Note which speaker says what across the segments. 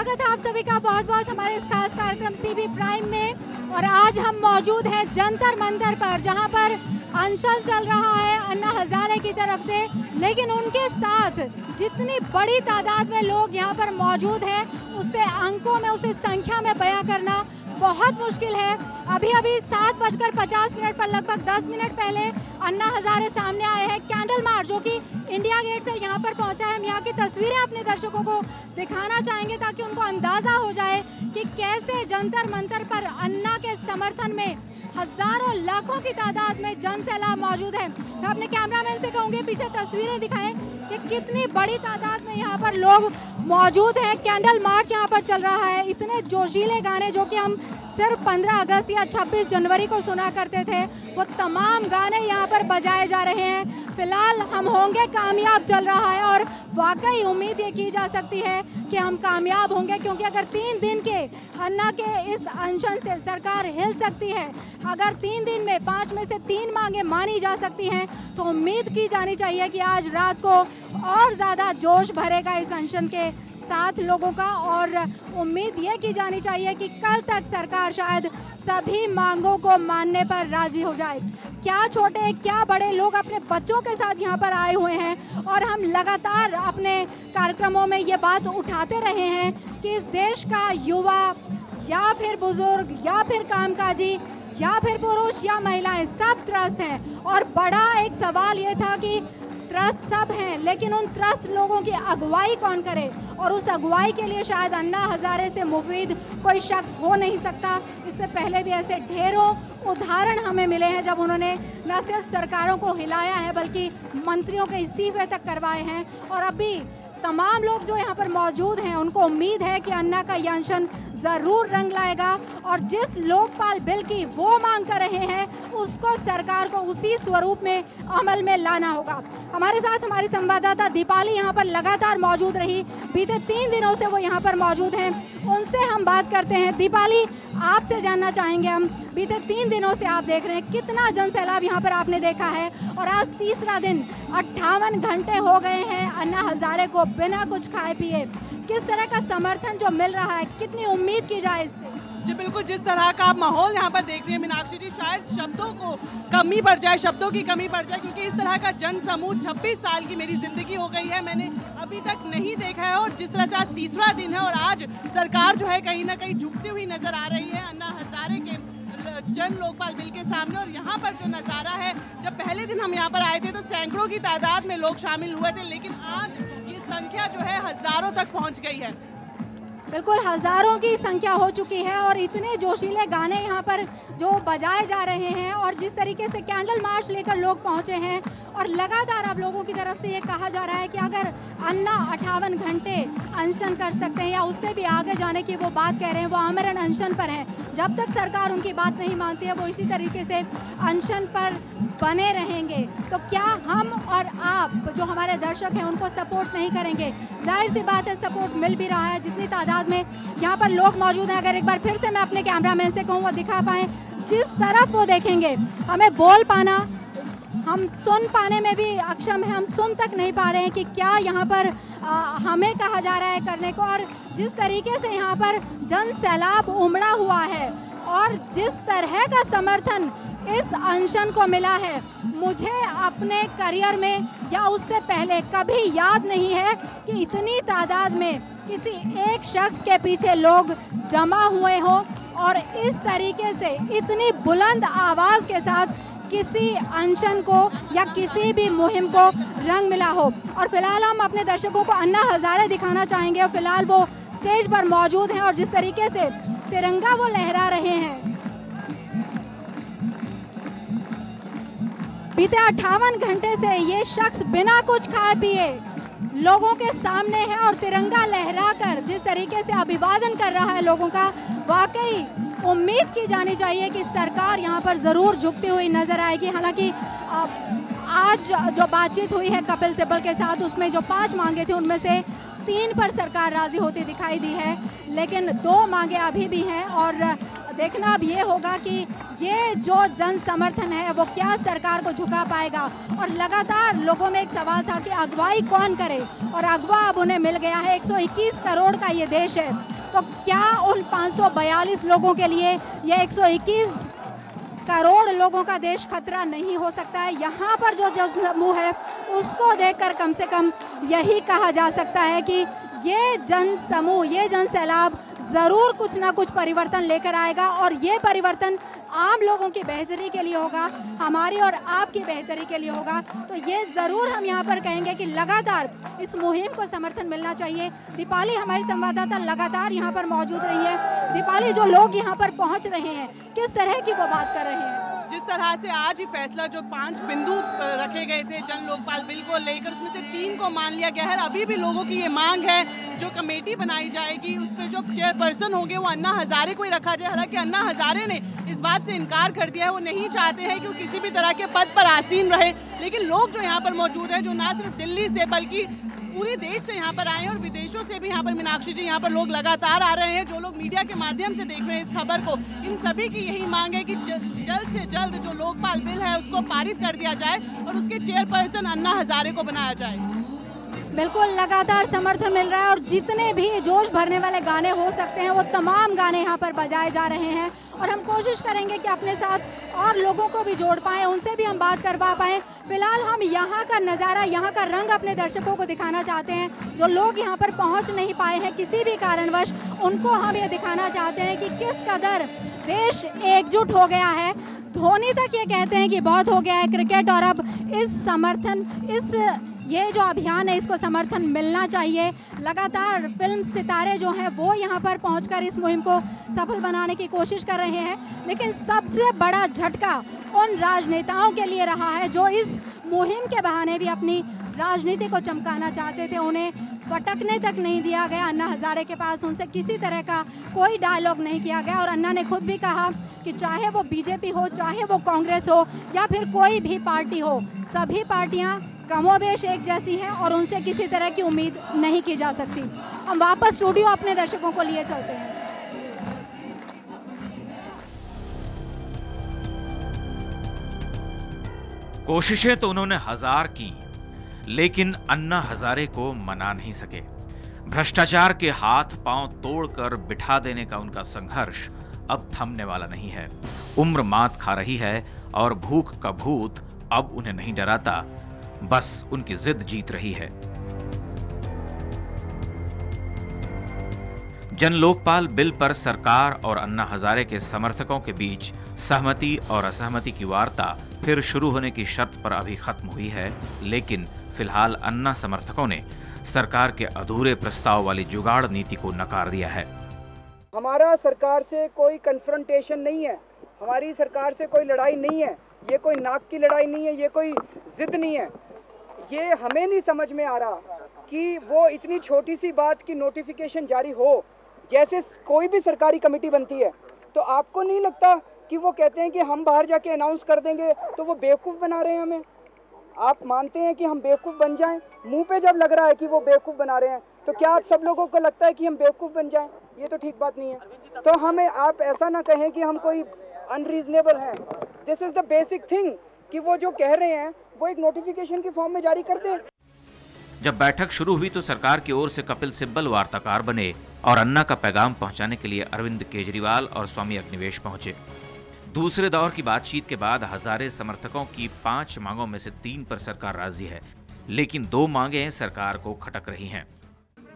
Speaker 1: स्वागत है आप सभी का बहुत बहुत हमारे इस खास कार्यक्रम टीवी प्राइम में। और आज हम मौजूद हैं जंतर मंतर पर, जहां पर अनशन चल रहा है अन्ना हजारे की तरफ से। लेकिन उनके साथ जितनी बड़ी तादाद में लोग यहां पर मौजूद हैं, उससे अंकों में, उसे संख्या में बयां करना बहुत मुश्किल है। अभी 7:50 पर लगभग 10 मिनट पहले अन्ना हजारे सामने आए हैं। कैंडल मार्च जो कि इंडिया गेट से यहाँ पर पहुंचा है, हम यहाँ की तस्वीरें अपने दर्शकों को दिखाना चाहेंगे ताकि उनको अंदाजा हो जाए कि कैसे जंतर मंतर पर अन्ना के समर्थन में हजारों लाखों की तादाद में जन सैलाब मौजूद है। मैं अपने कैमरामैन से कहूंगी पीछे तस्वीरें दिखाएं कि कितनी बड़ी तादाद में यहाँ पर लोग मौजूद हैं। कैंडल मार्च यहाँ पर चल रहा है। इतने जोशीले गाने जो कि हम सिर्फ 15 अगस्त या 26 जनवरी को सुना करते थे, वो तमाम गाने यहाँ पर बजाए जा रहे हैं। फिलहाल हम होंगे कामयाब चल रहा है और वाकई उम्मीद ये की जा सकती है कि हम कामयाब होंगे, क्योंकि अगर 3 दिन के अन्ना के इस अनशन से सरकार हिल सकती है, अगर 3 दिन में 5 में से 3 मांगे मानी जा सकती हैं, तो उम्मीद की जानी चाहिए कि आज रात को और ज्यादा जोश भरेगा इस अनशन के साथ लोगों का। और उम्मीद ये की जानी चाहिए कि कल तक सरकार शायद सभी मांगों को मानने पर राजी हो जाए। क्या छोटे क्या बड़े लोग अपने बच्चों के साथ यहाँ पर आए हुए हैं और हम लगातार अपने कार्यक्रमों में ये बात उठाते रहे हैं कि इस देश का युवा या फिर बुजुर्ग या फिर कामकाजी या फिर पुरुष या महिलाएं सब त्रस्त हैं। और बड़ा एक सवाल ये था कि त्रस्त सब हैं, लेकिन उन त्रस्त लोगों की अगुवाई कौन करे, और उस अगुवाई के लिए शायद अन्ना हजारे से मुफीद कोई शख्स हो नहीं सकता। इससे पहले भी ऐसे ढेरों उदाहरण हमें मिले हैं जब उन्होंने न सिर्फ सरकारों को हिलाया है बल्कि मंत्रियों के इस्तीफे तक करवाए हैं। और अभी तमाम लोग जो यहाँ पर मौजूद हैं उनको उम्मीद है कि अन्ना का यह अनशन जरूर रंग लाएगा और जिस लोकपाल बिल की वो मांग कर रहे हैं उसको सरकार को उसी स्वरूप में अमल में लाना होगा। हमारे साथ हमारी संवाददाता दीपाली यहाँ पर लगातार मौजूद रही, बीते 3 दिनों से वो यहाँ पर मौजूद हैं। उनसे हम बात करते हैं। दीपाली, आपसे जानना चाहेंगे हम, बीते 3 दिनों से आप देख रहे हैं कितना जन सैलाब यहाँ पर आपने देखा है, और आज तीसरा दिन 58 घंटे हो गए हैं अन्ना हजारे को बिना कुछ खाए पिए। किस तरह का समर्थन जो मिल रहा है, कितनी उम्मीद की जाए इससे?
Speaker 2: जी बिल्कुल, जिस तरह का आप माहौल यहाँ पर देख रहे हैं मीनाक्षी जी, शायद शब्दों को कमी पड़ जाए, शब्दों की कमी पड़ जाए, क्योंकि इस तरह का जन समूह 26 साल की मेरी जिंदगी हो गई है, मैंने अभी तक नहीं देखा है। और जिस तरह से आज तीसरा दिन है और आज सरकार जो है कहीं ना कहीं झुकती हुई नजर आ रही है अन्ना हजारे के जन लोकपाल बिल के सामने। और यहाँ पर जो नजारा है, जब पहले दिन हम यहाँ पर आए थे तो सैकड़ों की तादाद में लोग शामिल हुए थे, लेकिन आज ये संख्या जो है हजारों तक पहुँच गई है।
Speaker 1: बिल्कुल हजारों की संख्या हो चुकी है और इतने जोशीले गाने यहाँ पर जो बजाए जा रहे हैं और जिस तरीके से कैंडल मार्च लेकर लोग पहुंचे हैं, और लगातार आप लोगों की तरफ से ये कहा जा रहा है कि अगर अन्ना 58 घंटे अनशन कर सकते हैं या उससे भी आगे जाने की वो बात कह रहे हैं, वो आमरण अनशन पर हैं। जब तक सरकार उनकी बात नहीं मानती है वो इसी तरीके से अनशन पर बने रहेंगे। तो क्या हम और आप जो हमारे दर्शक हैं उनको सपोर्ट नहीं करेंगे? जाहिर सी बात है सपोर्ट मिल भी रहा है, जितनी तादाद में यहाँ पर लोग मौजूद हैं। अगर एक बार फिर से मैं अपने कैमरामैन से कहूँ वो दिखा पाए, जिस तरफ वो देखेंगे हमें बोल पाना, हम सुन पाने में भी अक्षम है, हम सुन तक नहीं पा रहे हैं कि क्या यहाँ पर हमें कहा जा रहा है करने को। और जिस तरीके से यहाँ पर जन सैलाब उमड़ा हुआ है और जिस तरह का समर्थन इस अनशन को मिला है, मुझे अपने करियर में या उससे पहले कभी याद नहीं है कि इतनी तादाद में किसी एक शख्स के पीछे लोग जमा हुए हों और इस तरीके से इतनी बुलंद आवाज के साथ किसी अनशन को या किसी भी मुहिम को रंग मिला हो। और फिलहाल हम अपने दर्शकों को अन्ना हजारे दिखाना चाहेंगे और फिलहाल वो स्टेज पर मौजूद हैं और जिस तरीके से तिरंगा वो लहरा रहे हैं। बीते 58 घंटे से ये शख्स बिना कुछ खाए पिए लोगों के सामने है और तिरंगा लहराकर जिस तरीके से अभिवादन कर रहा है लोगों का, वाकई उम्मीद की जानी चाहिए कि सरकार यहाँ पर जरूर झुकती हुई नजर आएगी। हालांकि आज जो बातचीत हुई है कपिल सिब्बल के साथ, उसमें जो 5 मांगे थी उनमें से 3 पर सरकार राजी होती दिखाई दी है, लेकिन 2 मांगे अभी भी हैं और देखना अब ये होगा कि ये जो जन समर्थन है वो क्या सरकार को झुका पाएगा। और लगातार लोगों में एक सवाल था कि अगुवाई कौन करे, और अगवा अब उन्हें मिल गया है। 121 करोड़ का ये देश है, तो क्या उन 542 लोगों के लिए ये 121 करोड़ लोगों का देश खतरा नहीं हो सकता है? यहाँ पर जो समूह है उसको देखकर कम से कम यही कहा जा सकता है कि ये जन समूह, ये जन सैलाब जरूर कुछ ना कुछ परिवर्तन लेकर आएगा, और ये परिवर्तन आम लोगों की बेहतरी के लिए होगा, हमारी और आपकी बेहतरी के लिए होगा। तो ये जरूर हम यहाँ पर कहेंगे कि लगातार इस मुहिम को समर्थन मिलना चाहिए। दीपाली हमारी संवाददाता लगातार यहाँ पर मौजूद रही है। दीपाली, जो लोग यहाँ पर पहुँच रहे हैं किस तरह की वो बात कर रहे हैं?
Speaker 2: जिस तरह से आज ही फैसला, जो 5 बिंदु रखे गए थे जन लोकपाल बिल को लेकर, उसमें से 3 को मान लिया गया है। अभी भी लोगों की ये मांग है जो कमेटी बनाई जाएगी उस पर जो चेयरपर्सन होंगे वो अन्ना हजारे को ही रखा जाए। हालांकि अन्ना हजारे ने इस बात से इनकार कर दिया है, वो नहीं चाहते हैं कि वो किसी भी तरह के पद पर आसीन रहे। लेकिन लोग जो यहाँ पर मौजूद हैं, जो ना सिर्फ दिल्ली से बल्कि पूरे देश से यहाँ पर आए हैं और विदेशों से भी यहाँ पर, मीनाक्षी जी, यहाँ पर लोग लगातार आ रहे हैं। जो लोग मीडिया के माध्यम से देख रहे हैं इस खबर को, इन सभी की यही मांग है कि जल्द से जल्द जो लोकपाल बिल है उसको पारित कर दिया जाए और उसके चेयरपर्सन अन्ना हजारे को बनाया जाए।
Speaker 1: बिल्कुल, लगातार समर्थन मिल रहा है और जितने भी जोश भरने वाले गाने हो सकते हैं वो तमाम गाने यहाँ पर बजाए जा रहे हैं। और हम कोशिश करेंगे कि अपने साथ और लोगों को भी जोड़ पाएं, उनसे भी हम बात करवा पाएं। फिलहाल हम यहाँ का नज़ारा, यहाँ का रंग अपने दर्शकों को दिखाना चाहते हैं। जो लोग यहाँ पर पहुँच नहीं पाए हैं किसी भी कारणवश, उनको हम ये दिखाना चाहते हैं कि किस कदर देश एकजुट हो गया है। धोनी तक ये कहते हैं कि बहुत हो गया है क्रिकेट, और अब इस समर्थन, ये जो अभियान है इसको समर्थन मिलना चाहिए। लगातार फिल्म सितारे जो हैं वो यहाँ पर पहुंचकर इस मुहिम को सफल बनाने की कोशिश कर रहे हैं। लेकिन सबसे बड़ा झटका उन राजनेताओं के लिए रहा है जो इस मुहिम के बहाने भी अपनी राजनीति को चमकाना चाहते थे। उन्हें पटकने तक नहीं दिया गया अन्ना हजारे के पास, उनसे किसी तरह का कोई डायलॉग नहीं किया गया। और अन्ना ने खुद भी कहा कि चाहे वो बीजेपी हो, चाहे वो कांग्रेस हो या फिर कोई भी पार्टी हो, सभी पार्टियां कमोबेश एक जैसी हैं और उनसे किसी तरह की उम्मीद नहीं की जा सकती। हम वापस स्टूडियो अपने दर्शकों को लिए चलते हैं।
Speaker 3: कोशिशें तो उन्होंने 1000 की, लेकिन अन्ना हजारे को मना नहीं सके। भ्रष्टाचार के हाथ पांव तोड़कर बिठा देने का उनका संघर्ष अब थमने वाला नहीं है। उम्र मात खा रही है और भूख का भूत अब उन्हें नहीं डराता, बस उनकी जिद जीत रही है। जन लोकपाल बिल पर सरकार और अन्ना हजारे के समर्थकों के बीच सहमति और असहमति की वार्ता फिर शुरू होने की शर्त पर अभी खत्म हुई है। लेकिन फिलहाल अन्ना समर्थकों ने सरकार के अधूरे प्रस्ताव वाली जुगाड़ नीति को नकार दिया है।
Speaker 4: हमारा सरकार से कोई कन्फ्रंटेशन नहीं है, हमारी सरकार से कोई लड़ाई नहीं है, ये कोई नाक की लड़ाई नहीं है, ये कोई जिद नहीं है। ये हमें नहीं समझ में आ रहा कि वो इतनी छोटी सी बात की नोटिफिकेशन जारी हो, जैसे कोई भी सरकारी कमेटी बनती है, तो आपको नहीं लगता कि वो कहते हैं कि हम बाहर जाके अनाउंस कर देंगे, तो वो बेवकूफ़ बना रहे हैं हमें? आप मानते हैं कि हम बेवकूफ़ बन जाएं? मुंह पे जब लग रहा है कि वो बेवकूफ़ बना रहे हैं, तो क्या आप सब लोगों को लगता है कि हम बेवकूफ़ बन जाएं? ये तो ठीक बात नहीं है। तो हमें आप ऐसा ना कहें कि हम कोई अनरीजनेबल हैं। This is the basic thing कि वो जो कह रहे हैं वो एक नोटिफिकेशन के फॉर्म में जारी कर दें।
Speaker 3: जब बैठक शुरू हुई तो सरकार की ओर से कपिल सिब्बल वार्ताकार बने और अन्ना का पैगाम पहुंचाने के लिए अरविंद केजरीवाल और स्वामी अग्निवेश पहुंचे। दूसरे दौर की बातचीत के बाद हजारे समर्थकों की 5 मांगों में से 3 पर सरकार राजी है, लेकिन 2 मांगें सरकार को खटक रही हैं।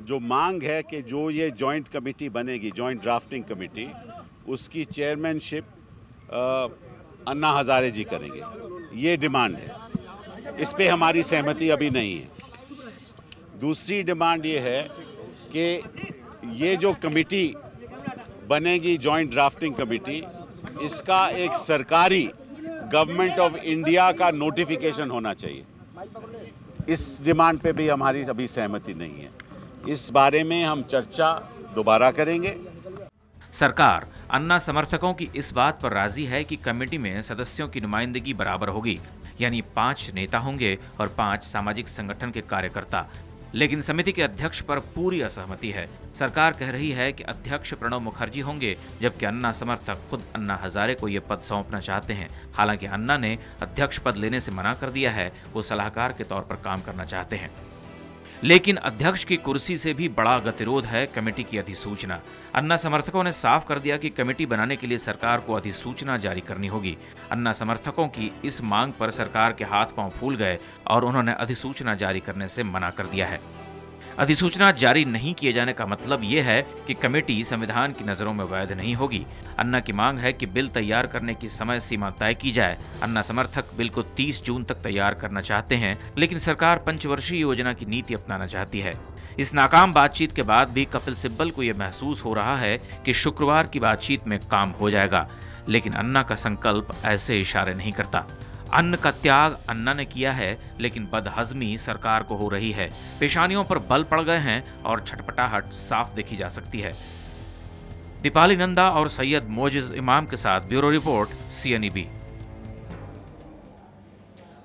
Speaker 5: जो मांग है कि जो ये जॉइंट कमेटी बनेगी, जॉइंट ड्राफ्टिंग कमेटी, उसकी चेयरमैनशिप अन्ना हजारे जी करेंगे, ये डिमांड है। इस पे हमारी सहमति अभी नहीं है। दूसरी डिमांड ये है कि ये जो कमेटी बनेगी, जॉइंट ड्राफ्टिंग कमेटी, इसका एक सरकारी गवर्नमेंट ऑफ इंडिया का नोटिफिकेशन होना चाहिए। इस डिमांड पे भी हमारी अभी सहमति नहीं है। इस बारे में हम चर्चा दोबारा करेंगे।
Speaker 3: सरकार अन्ना समर्थकों की इस बात पर राजी है कि कमेटी में सदस्यों की नुमाइंदगी बराबर होगी, यानी 5 नेता होंगे और 5 सामाजिक संगठन के कार्यकर्ता। लेकिन समिति के अध्यक्ष पर पूरी असहमति है। सरकार कह रही है कि अध्यक्ष प्रणब मुखर्जी होंगे, जबकि अन्ना समर्थक खुद अन्ना हजारे को ये पद सौंपना चाहते हैं। हालांकि अन्ना ने अध्यक्ष पद लेने से मना कर दिया है, वो सलाहकार के तौर पर काम करना चाहते हैं। लेकिन अध्यक्ष की कुर्सी से भी बड़ा गतिरोध है कमेटी की अधिसूचना। अन्ना समर्थकों ने साफ कर दिया कि कमेटी बनाने के लिए सरकार को अधिसूचना जारी करनी होगी। अन्ना समर्थकों की इस मांग पर सरकार के हाथ पांव फूल गए और उन्होंने अधिसूचना जारी करने से मना कर दिया है। अधिसूचना जारी नहीं किए जाने का मतलब ये है कि कमेटी संविधान की नजरों में वैध नहीं होगी। अन्ना की मांग है कि बिल तैयार करने की समय सीमा तय की जाए। अन्ना समर्थक बिल को 30 जून तक तैयार करना चाहते हैं, लेकिन सरकार पंचवर्षीय योजना की नीति अपनाना चाहती है। इस नाकाम बातचीत के बाद भी कपिल सिब्बल को यह महसूस हो रहा है कि शुक्रवार की बातचीत में काम हो जाएगा, लेकिन अन्ना का संकल्प ऐसे इशारे नहीं करता। अन्न का त्याग अन्ना ने किया है, लेकिन बदहजमी सरकार को हो रही है। पेशानियों पर बल पड़ गए हैं और छटपटाहट साफ देखी जा सकती है। दीपाली नंदा और सैयद मोजिज इमाम के साथ ब्यूरो रिपोर्ट, CNEB।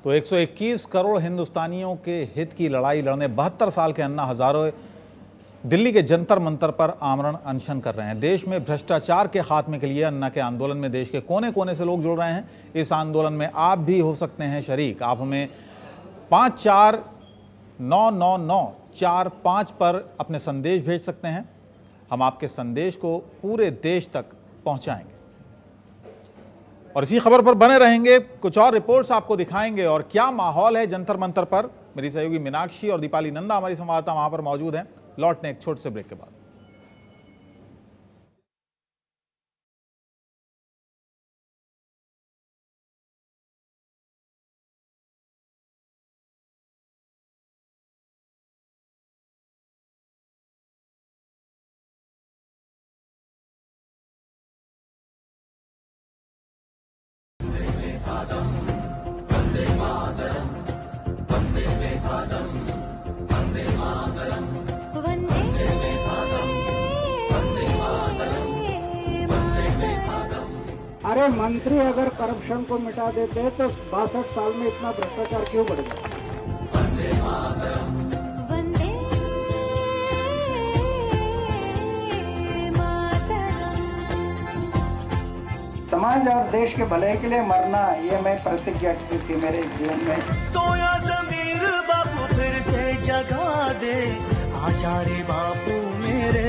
Speaker 6: तो 121 करोड़ हिंदुस्तानियों के हित की लड़ाई लड़ने 72 साल के अन्ना हजारे दिल्ली के जंतर मंतर पर आमरण अनशन कर रहे हैं। देश में भ्रष्टाचार के खात्मे के लिए अन्ना के आंदोलन में देश के कोने कोने से लोग जुड़ रहे हैं। इस आंदोलन में आप भी हो सकते हैं शरीक। आप हमें 54999945 पर अपने संदेश भेज सकते हैं। हम आपके संदेश को पूरे देश तक पहुंचाएंगे और इसी खबर पर बने रहेंगे। कुछ और रिपोर्ट्स आपको दिखाएंगे और क्या माहौल है जंतर मंतर पर। मेरी सहयोगी मीनाक्षी और दीपाली नंदा हमारी संवाददाता वहां पर मौजूद हैं। लौटने एक छोटे से ब्रेक के बाद।
Speaker 7: अरे मंत्री अगर करप्शन को मिटा देते तो 62 साल में इतना भ्रष्टाचार क्यों बढ़ गया? समाज और देश के भले के लिए मरना, ये मैं प्रतिज्ञा की थी मेरे जीवन में।
Speaker 8: सोया ज़मीर बापू फिर से जगा दे, आचार्य बापू मेरे।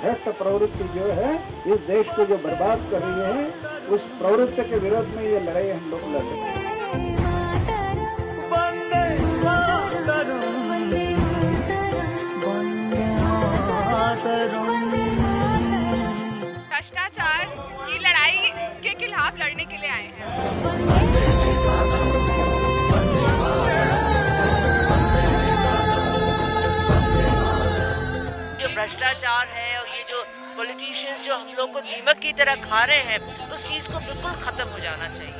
Speaker 7: भ्रष्ट प्रवृत्ति जो है इस देश को जो बर्बाद कर रही है, उस प्रवृत्ति के विरोध में ये लड़ाई हम लोग लड़ रहे हैं।
Speaker 9: भ्रष्टाचार की लड़ाई के खिलाफ लड़ने के लिए आए हैं।
Speaker 10: जो भ्रष्टाचार है और ये जो पॉलिटिशियंस जो हम लोग को दीमक की तरह खा रहे हैं, उस चीज को बिल्कुल खत्म हो जाना चाहिए।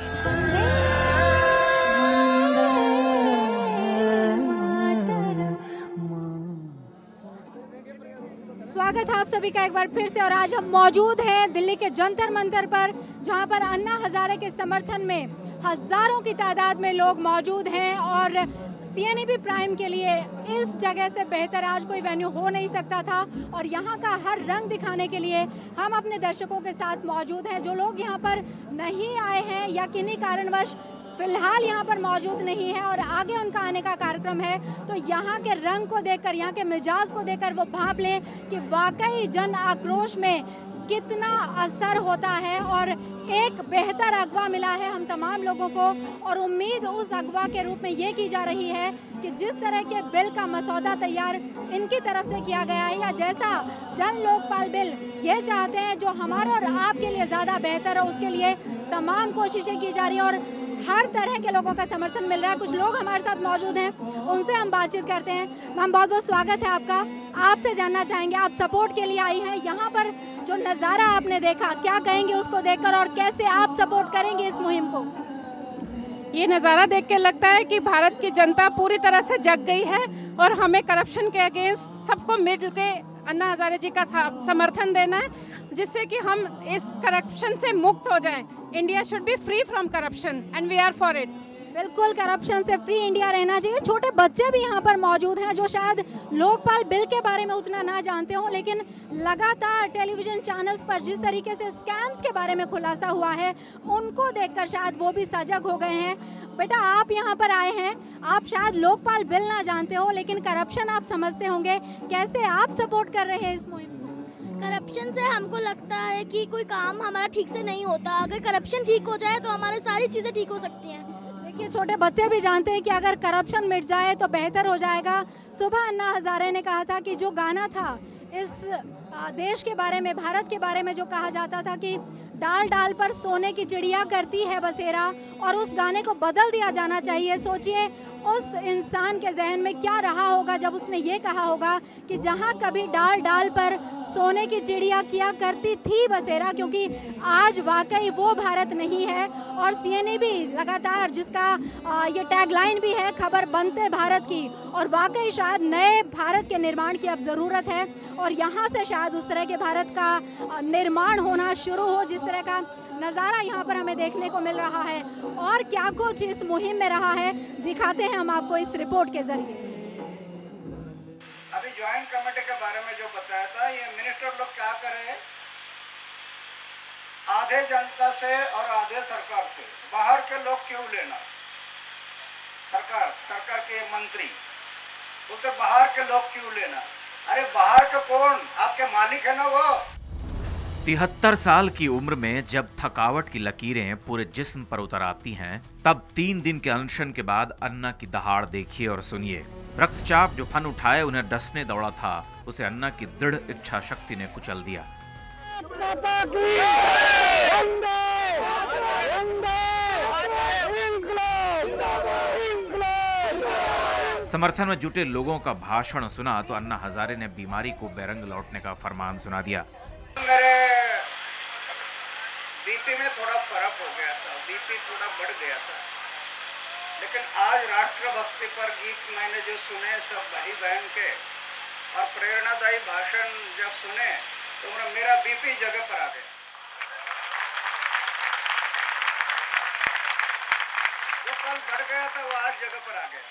Speaker 1: स्वागत है आप सभी का एक बार फिर से। और आज हम मौजूद हैं दिल्ली के जंतर मंतर पर, जहां पर अन्ना हजारे के समर्थन में हजारों की तादाद में लोग मौजूद हैं। और CNEB प्राइम के लिए इस जगह से बेहतर आज कोई वेन्यू हो नहीं सकता था। और यहाँ का हर रंग दिखाने के लिए हम अपने दर्शकों के साथ मौजूद हैं। जो लोग यहाँ पर नहीं आए हैं या किन्हीं कारणवश फिलहाल यहाँ पर मौजूद नहीं है और आगे उनका आने का कार्यक्रम है, तो यहाँ के रंग को देखकर, यहाँ के मिजाज को देखकर वो भांप लें कि वाकई जन आक्रोश में कितना असर होता है। और एक बेहतर अगवा मिला है हम तमाम लोगों को, और उम्मीद उस अगवा के रूप में ये की जा रही है कि जिस तरह के बिल का मसौदा तैयार इनकी तरफ से किया गया है, या जैसा जन लोकपाल बिल ये चाहते हैं जो हमारे और आपके लिए ज्यादा बेहतर है, उसके लिए तमाम कोशिशें की जा रही है और हर तरह के लोगों का समर्थन मिल रहा है। कुछ लोग हमारे साथ मौजूद हैं, उनसे हम बातचीत करते हैं। मैम, बहुत बहुत स्वागत है आपका। आपसे जानना चाहेंगे, आप सपोर्ट के लिए आई हैं, यहाँ पर जो नज़ारा आपने देखा, क्या कहेंगे उसको देखकर और कैसे आप सपोर्ट करेंगे इस मुहिम को?
Speaker 11: ये नज़ारा देख के लगता है कि भारत की जनता पूरी तरह से जग गई है और हमें करप्शन के अगेंस्ट सबको मिल के अन्ना हजारे जी का समर्थन देना है, जिससे कि हम इस करप्शन से मुक्त हो जाएं। India should be free from corruption and we are for it.
Speaker 1: बिल्कुल करप्शन से फ्री इंडिया रहना चाहिए। छोटे बच्चे भी यहाँ पर मौजूद हैं जो शायद लोकपाल बिल के बारे में उतना ना जानते हो, लेकिन लगातार टेलीविजन चैनल्स पर जिस तरीके से स्कैम्स के बारे में खुलासा हुआ है उनको देखकर शायद वो भी सजग हो गए हैं। बेटा, आप यहाँ पर आए हैं, आप शायद लोकपाल बिल ना जानते हो लेकिन करप्शन आप समझते होंगे, कैसे आप सपोर्ट कर रहे हैं इस मुहिम?
Speaker 12: करप्शन से हमको लगता है कि कोई काम हमारा ठीक से नहीं होता। अगर करप्शन ठीक हो जाए तो हमारी सारी चीजें ठीक हो सकती हैं।
Speaker 1: देखिए, छोटे बच्चे भी जानते हैं कि अगर करप्शन मिट जाए तो बेहतर हो जाएगा। सुबह अन्ना हजारे ने कहा था कि जो गाना था इस देश के बारे में, भारत के बारे में जो कहा जाता था कि डाल डाल पर सोने की चिड़िया करती है बसेरा, और उस गाने को बदल दिया जाना चाहिए। सोचिए उस इंसान के जहन में क्या रहा होगा जब उसने ये कहा होगा कि जहां कभी डाल डाल पर सोने की चिड़िया किया करती थी बसेरा, क्योंकि आज वाकई वो भारत नहीं है। और सीएनई भी लगातार, जिसका ये टैगलाइन भी है, खबर बनते भारत की, और वाकई शायद नए भारत के निर्माण की अब जरूरत है और यहाँ से शायद उस तरह के भारत का निर्माण होना शुरू हो जिस तरह का नजारा यहाँ पर हमें देखने को मिल रहा है। और क्या कुछ इस मुहिम में रहा है दिखाते हैं हम आपको इस रिपोर्ट के जरिए।
Speaker 7: अभी ज्वाइंट कमेटी के बारे में जो बताया था, ये मिनिस्टर लोग क्या कर रहे हैं, आधे जनता से और आधे सरकार से। बाहर के लोग क्यों लेना, सरकार के मंत्री बोलते बाहर के लोग क्यों लेना। अरे बाहर के कौन, आपके मालिक है ना वो।
Speaker 3: 73 साल की उम्र में जब थकावट की लकीरें पूरे जिस्म पर उतर आती हैं, तब 3 दिन के अनशन के बाद अन्ना की दहाड़ देखिए और सुनिए। रक्तचाप जो फन उठाए उन्हें डसने दौड़ा था, उसे अन्ना की दृढ़ इच्छा शक्ति ने कुचल दिया। समर्थन में जुटे लोगों का भाषण सुना तो अन्ना हजारे ने बीमारी को बेरंग लौटने का फरमान सुना दिया।
Speaker 7: मेरे बीपी में थोड़ा फर्क हो गया था, बीपी थोड़ा बढ़ गया था, लेकिन आज राष्ट्रभक्ति पर गीत मैंने जो सुने सब भाई बहन के और प्रेरणादायी भाषण जब सुने तो मेरा बीपी जगह पर आ गया। जो कल बढ़ गया था वो आज जगह पर आ गया।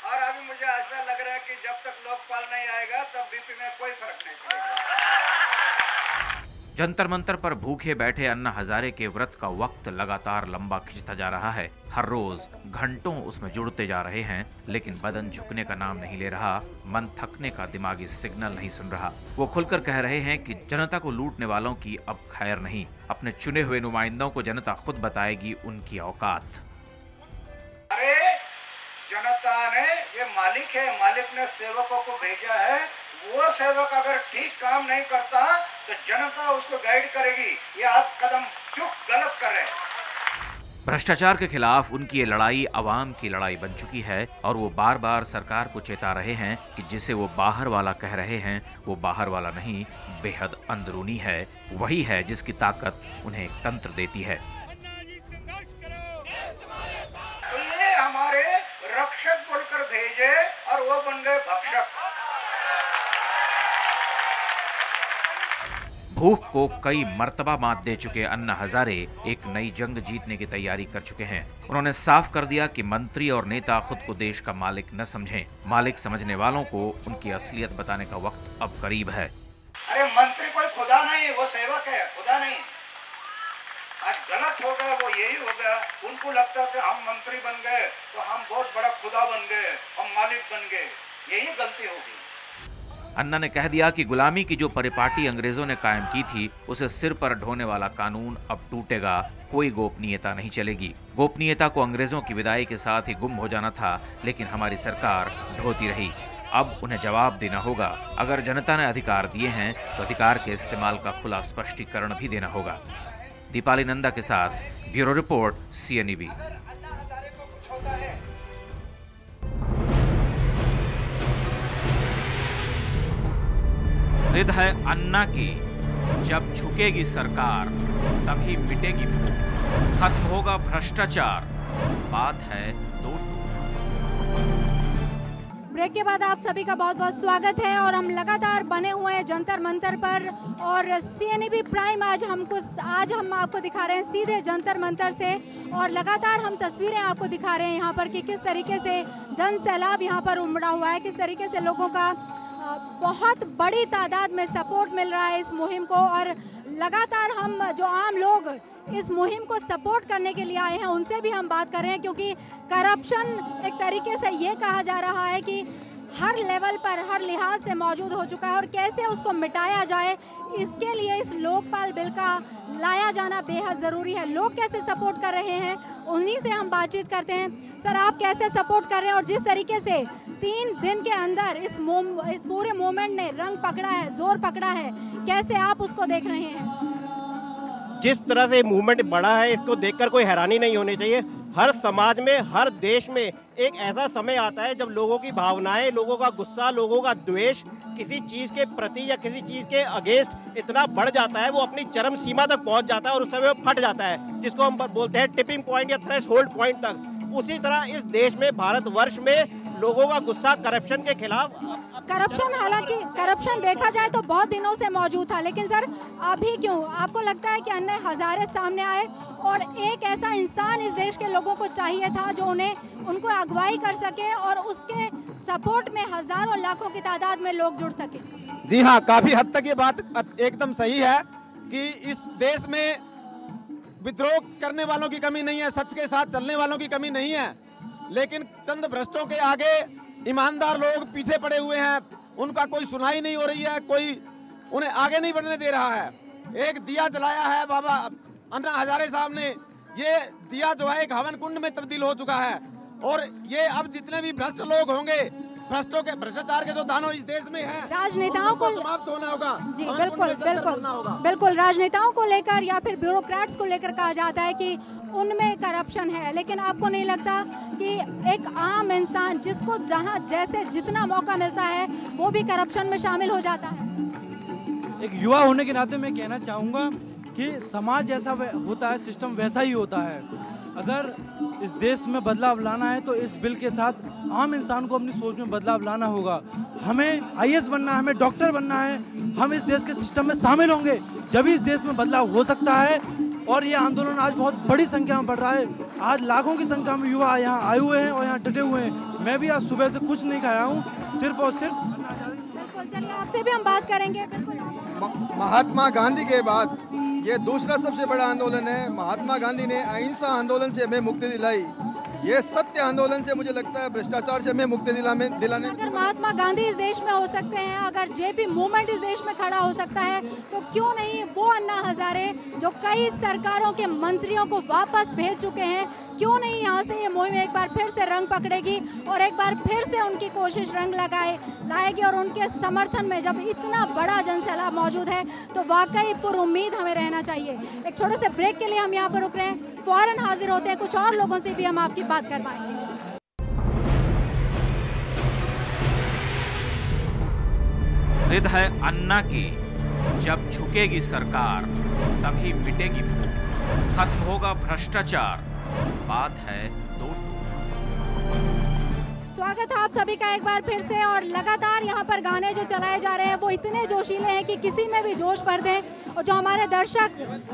Speaker 7: और अभी मुझे ऐसा लग रहा है कि जब तक लोकपाल नहीं आएगा तब बीपी में कोई फर्क नहीं पड़ेगा।
Speaker 3: जंतर मंतर पर भूखे बैठे अन्ना हजारे के व्रत का वक्त लगातार लंबा खिंचता जा रहा है। हर रोज घंटों उसमें जुड़ते जा रहे हैं, लेकिन बदन झुकने का नाम नहीं ले रहा, मन थकने का दिमागी सिग्नल नहीं सुन रहा। वो खुलकर कह रहे हैं कि जनता को लूटने वालों की अब खैर नहीं, अपने चुने हुए नुमाइंदों को जनता खुद बताएगी उनकी औकात।
Speaker 7: अरे जनता ने, ये मालिक है, मालिक ने सेवकों को भेजा है, वो सेवक अगर ठीक काम नहीं करता तो जनता उसको गाइड करेगी। ये आप कदम क्यों गलत कर रहे हैं।
Speaker 3: भ्रष्टाचार के खिलाफ उनकी ये लड़ाई अवाम की लड़ाई बन चुकी है और वो बार बार सरकार को चेता रहे हैं कि जिसे वो बाहर वाला कह रहे हैं वो बाहर वाला नहीं, बेहद अंदरूनी है। वही है जिसकी ताकत उन्हें एक तंत्र देती है।
Speaker 7: तो ये हमारे रक्षक बोलकर भेजे और वो बन गए भक्षक।
Speaker 3: भूख को कई मर्तबा मात दे चुके अन्ना हजारे एक नई जंग जीतने की तैयारी कर चुके हैं। उन्होंने साफ कर दिया कि मंत्री और नेता खुद को देश का मालिक न समझें। मालिक समझने वालों को उनकी असलियत बताने का वक्त अब करीब है।
Speaker 7: अरे मंत्री कोई खुदा नहीं, वो सेवक है, खुदा नहीं। आज गलत हो गया, वो यही हो गया। उनको लगता था हम मंत्री बन गए तो हम बहुत बड़ा खुदा बन गए, हम मालिक बन गए। यही गलती होगी।
Speaker 3: अन्ना ने कह दिया कि गुलामी की जो परिपाटी अंग्रेजों ने कायम की थी, उसे सिर पर ढोने वाला कानून अब टूटेगा, कोई गोपनीयता नहीं चलेगी। गोपनीयता को अंग्रेजों की विदाई के साथ ही गुम हो जाना था, लेकिन हमारी सरकार ढोती रही। अब उन्हें जवाब देना होगा। अगर जनता ने अधिकार दिए हैं तो अधिकार के इस्तेमाल का खुला स्पष्टीकरण भी देना होगा। दीपाली नंदा के साथ ब्यूरो रिपोर्ट, CNEB। जिद है अन्ना की, जब झुकेगी सरकार तभी मिटेगी भूख, खत्म होगा भ्रष्टाचार, बात है 2 टूक।
Speaker 1: ब्रेक के बाद आप सभी का बहुत बहुत स्वागत है और हम लगातार बने हुए हैं जंतर मंतर पर और CNEB प्राइम आज हम आपको दिखा रहे हैं सीधे जंतर मंतर से और लगातार हम तस्वीरें आपको दिखा रहे हैं यहाँ पर कि किस तरीके से जन सैलाब यहाँ पर उमड़ा हुआ है, किस तरीके से लोगों का बहुत बड़ी तादाद में सपोर्ट मिल रहा है इस मुहिम को और लगातार हम जो आम लोग इस मुहिम को सपोर्ट करने के लिए आए हैं उनसे भी हम बात कर रहे हैं क्योंकि करप्शन एक तरीके से ये कहा जा रहा है कि हर लेवल पर हर लिहाज से मौजूद हो चुका है और कैसे उसको मिटाया जाए इसके लिए इस लोकपाल बिल का लाया जाना बेहद जरूरी है। लोग कैसे सपोर्ट कर रहे हैं उन्हीं से हम बातचीत करते हैं। सर, आप कैसे सपोर्ट कर रहे हैं और जिस तरीके से 3 दिन के अंदर इस पूरे मूवमेंट ने रंग पकड़ा है, जोर पकड़ा है, कैसे आप उसको देख रहे हैं?
Speaker 13: जिस तरह से मूवमेंट बढ़ा है इसको देखकर कोई हैरानी नहीं होनी चाहिए। हर समाज में, हर देश में एक ऐसा समय आता है जब लोगों की भावनाएं, लोगों का गुस्सा, लोगों का द्वेष किसी चीज के प्रति या किसी चीज के अगेंस्ट इतना बढ़ जाता है, वो अपनी चरम सीमा तक पहुंच जाता है और उस समय वो फट जाता है, जिसको हम बोलते हैं टिपिंग पॉइंट या थ्रेशोल्ड पॉइंट तक। उसी तरह इस देश में, भारतवर्ष में लोगों का गुस्सा करप्शन के खिलाफ,
Speaker 1: हालांकि करप्शन देखा जाए तो बहुत दिनों से मौजूद था, लेकिन सर अभी क्यों आपको लगता है कि अन्ना हजारे सामने आए और एक ऐसा इंसान इस देश के लोगों को चाहिए था जो उनको अगुवाई कर सके और उसके सपोर्ट में हजारों लाखों की तादाद में लोग जुड़ सके?
Speaker 14: जी हाँ, काफी हद तक ये बात एकदम सही है कि इस देश में विद्रोह करने वालों की कमी नहीं है, सच के साथ चलने वालों की कमी नहीं है, लेकिन चंद भ्रष्टों के आगे ईमानदार लोग पीछे पड़े हुए हैं, उनका कोई सुनाई नहीं हो रही है, कोई उन्हें आगे नहीं बढ़ने दे रहा है। एक दिया जलाया है बाबा अन्ना हजारे साहब ने, ये दिया जो है एक हवन कुंड में तब्दील हो चुका है और ये अब जितने भी भ्रष्ट लोग होंगे, भ्रष्टाचार के जो दानव इस देश में हैं,
Speaker 1: राजनेताओं को
Speaker 14: समाप्त होना होगा।
Speaker 1: जी बिल्कुल राजनेताओं को लेकर या फिर ब्यूरोक्रेट्स को लेकर कहा जाता है कि उनमें करप्शन है, लेकिन आपको नहीं लगता कि एक आम इंसान जिसको जहां जैसे जितना मौका मिलता है वो भी करप्शन में शामिल हो जाता है?
Speaker 15: एक युवा होने के नाते मैं कहना चाहूंगा कि समाज जैसा होता है, सिस्टम वैसा ही होता है। अगर इस देश में बदलाव लाना है तो इस बिल के साथ आम इंसान को अपनी सोच में बदलाव लाना होगा। हमें IAS बनना है, हमें डॉक्टर बनना है, हम इस देश के सिस्टम में शामिल होंगे जब इस देश में बदलाव हो सकता है। और ये आंदोलन आज बहुत बड़ी संख्या में बढ़ रहा है, आज लाखों की संख्या में युवा यहाँ आए हुए हैं और यहाँ डटे हुए हैं। मैं भी आज सुबह से कुछ नहीं खाया हूँ, सिर्फ और सिर्फ।
Speaker 1: बिल्कुल, चलिए आपसे भी हम बात करेंगे।
Speaker 16: महात्मा गांधी के बाद ये दूसरा सबसे बड़ा आंदोलन है। महात्मा गांधी ने अहिंसा आंदोलन से हमें मुक्ति दिलाई, ये सत्य आंदोलन से मुझे लगता है भ्रष्टाचार से हमें मुक्ति दिलाने।
Speaker 1: अगर महात्मा गांधी इस देश में हो सकते हैं, अगर JP मूवमेंट इस देश में खड़ा हो सकता है, तो क्यों नहीं वो अन्ना हजारे जो कई सरकारों के मंत्रियों को वापस भेज चुके हैं, क्यों नहीं यहाँ से ये मुहिम एक बार फिर से रंग पकड़ेगी और एक बार फिर से उनकी कोशिश रंग लाएगी और उनके समर्थन में जब इतना बड़ा जनसैलाब मौजूद है तो वाकई पुरुम्मीद हमें रहना चाहिए। एक छोटे से ब्रेक के लिए हम यहाँ पर रुक रहे हैं, फौरन हाजिर होते हैं, कुछ और लोगों से भी हम आपकी बात करवाएंगे।
Speaker 3: जिद है अन्ना की, जब झुकेगी सरकार तभी मिटेगी भूख, खत्म होगा भ्रष्टाचार, बात है 2
Speaker 1: स्वागत है आप सभी का एक बार फिर से और लगातार यहाँ पर गाने जो चलाए जा रहे हैं वो इतने जोशीले हैं कि किसी में भी जोश भर दें। और जो हमारे दर्शक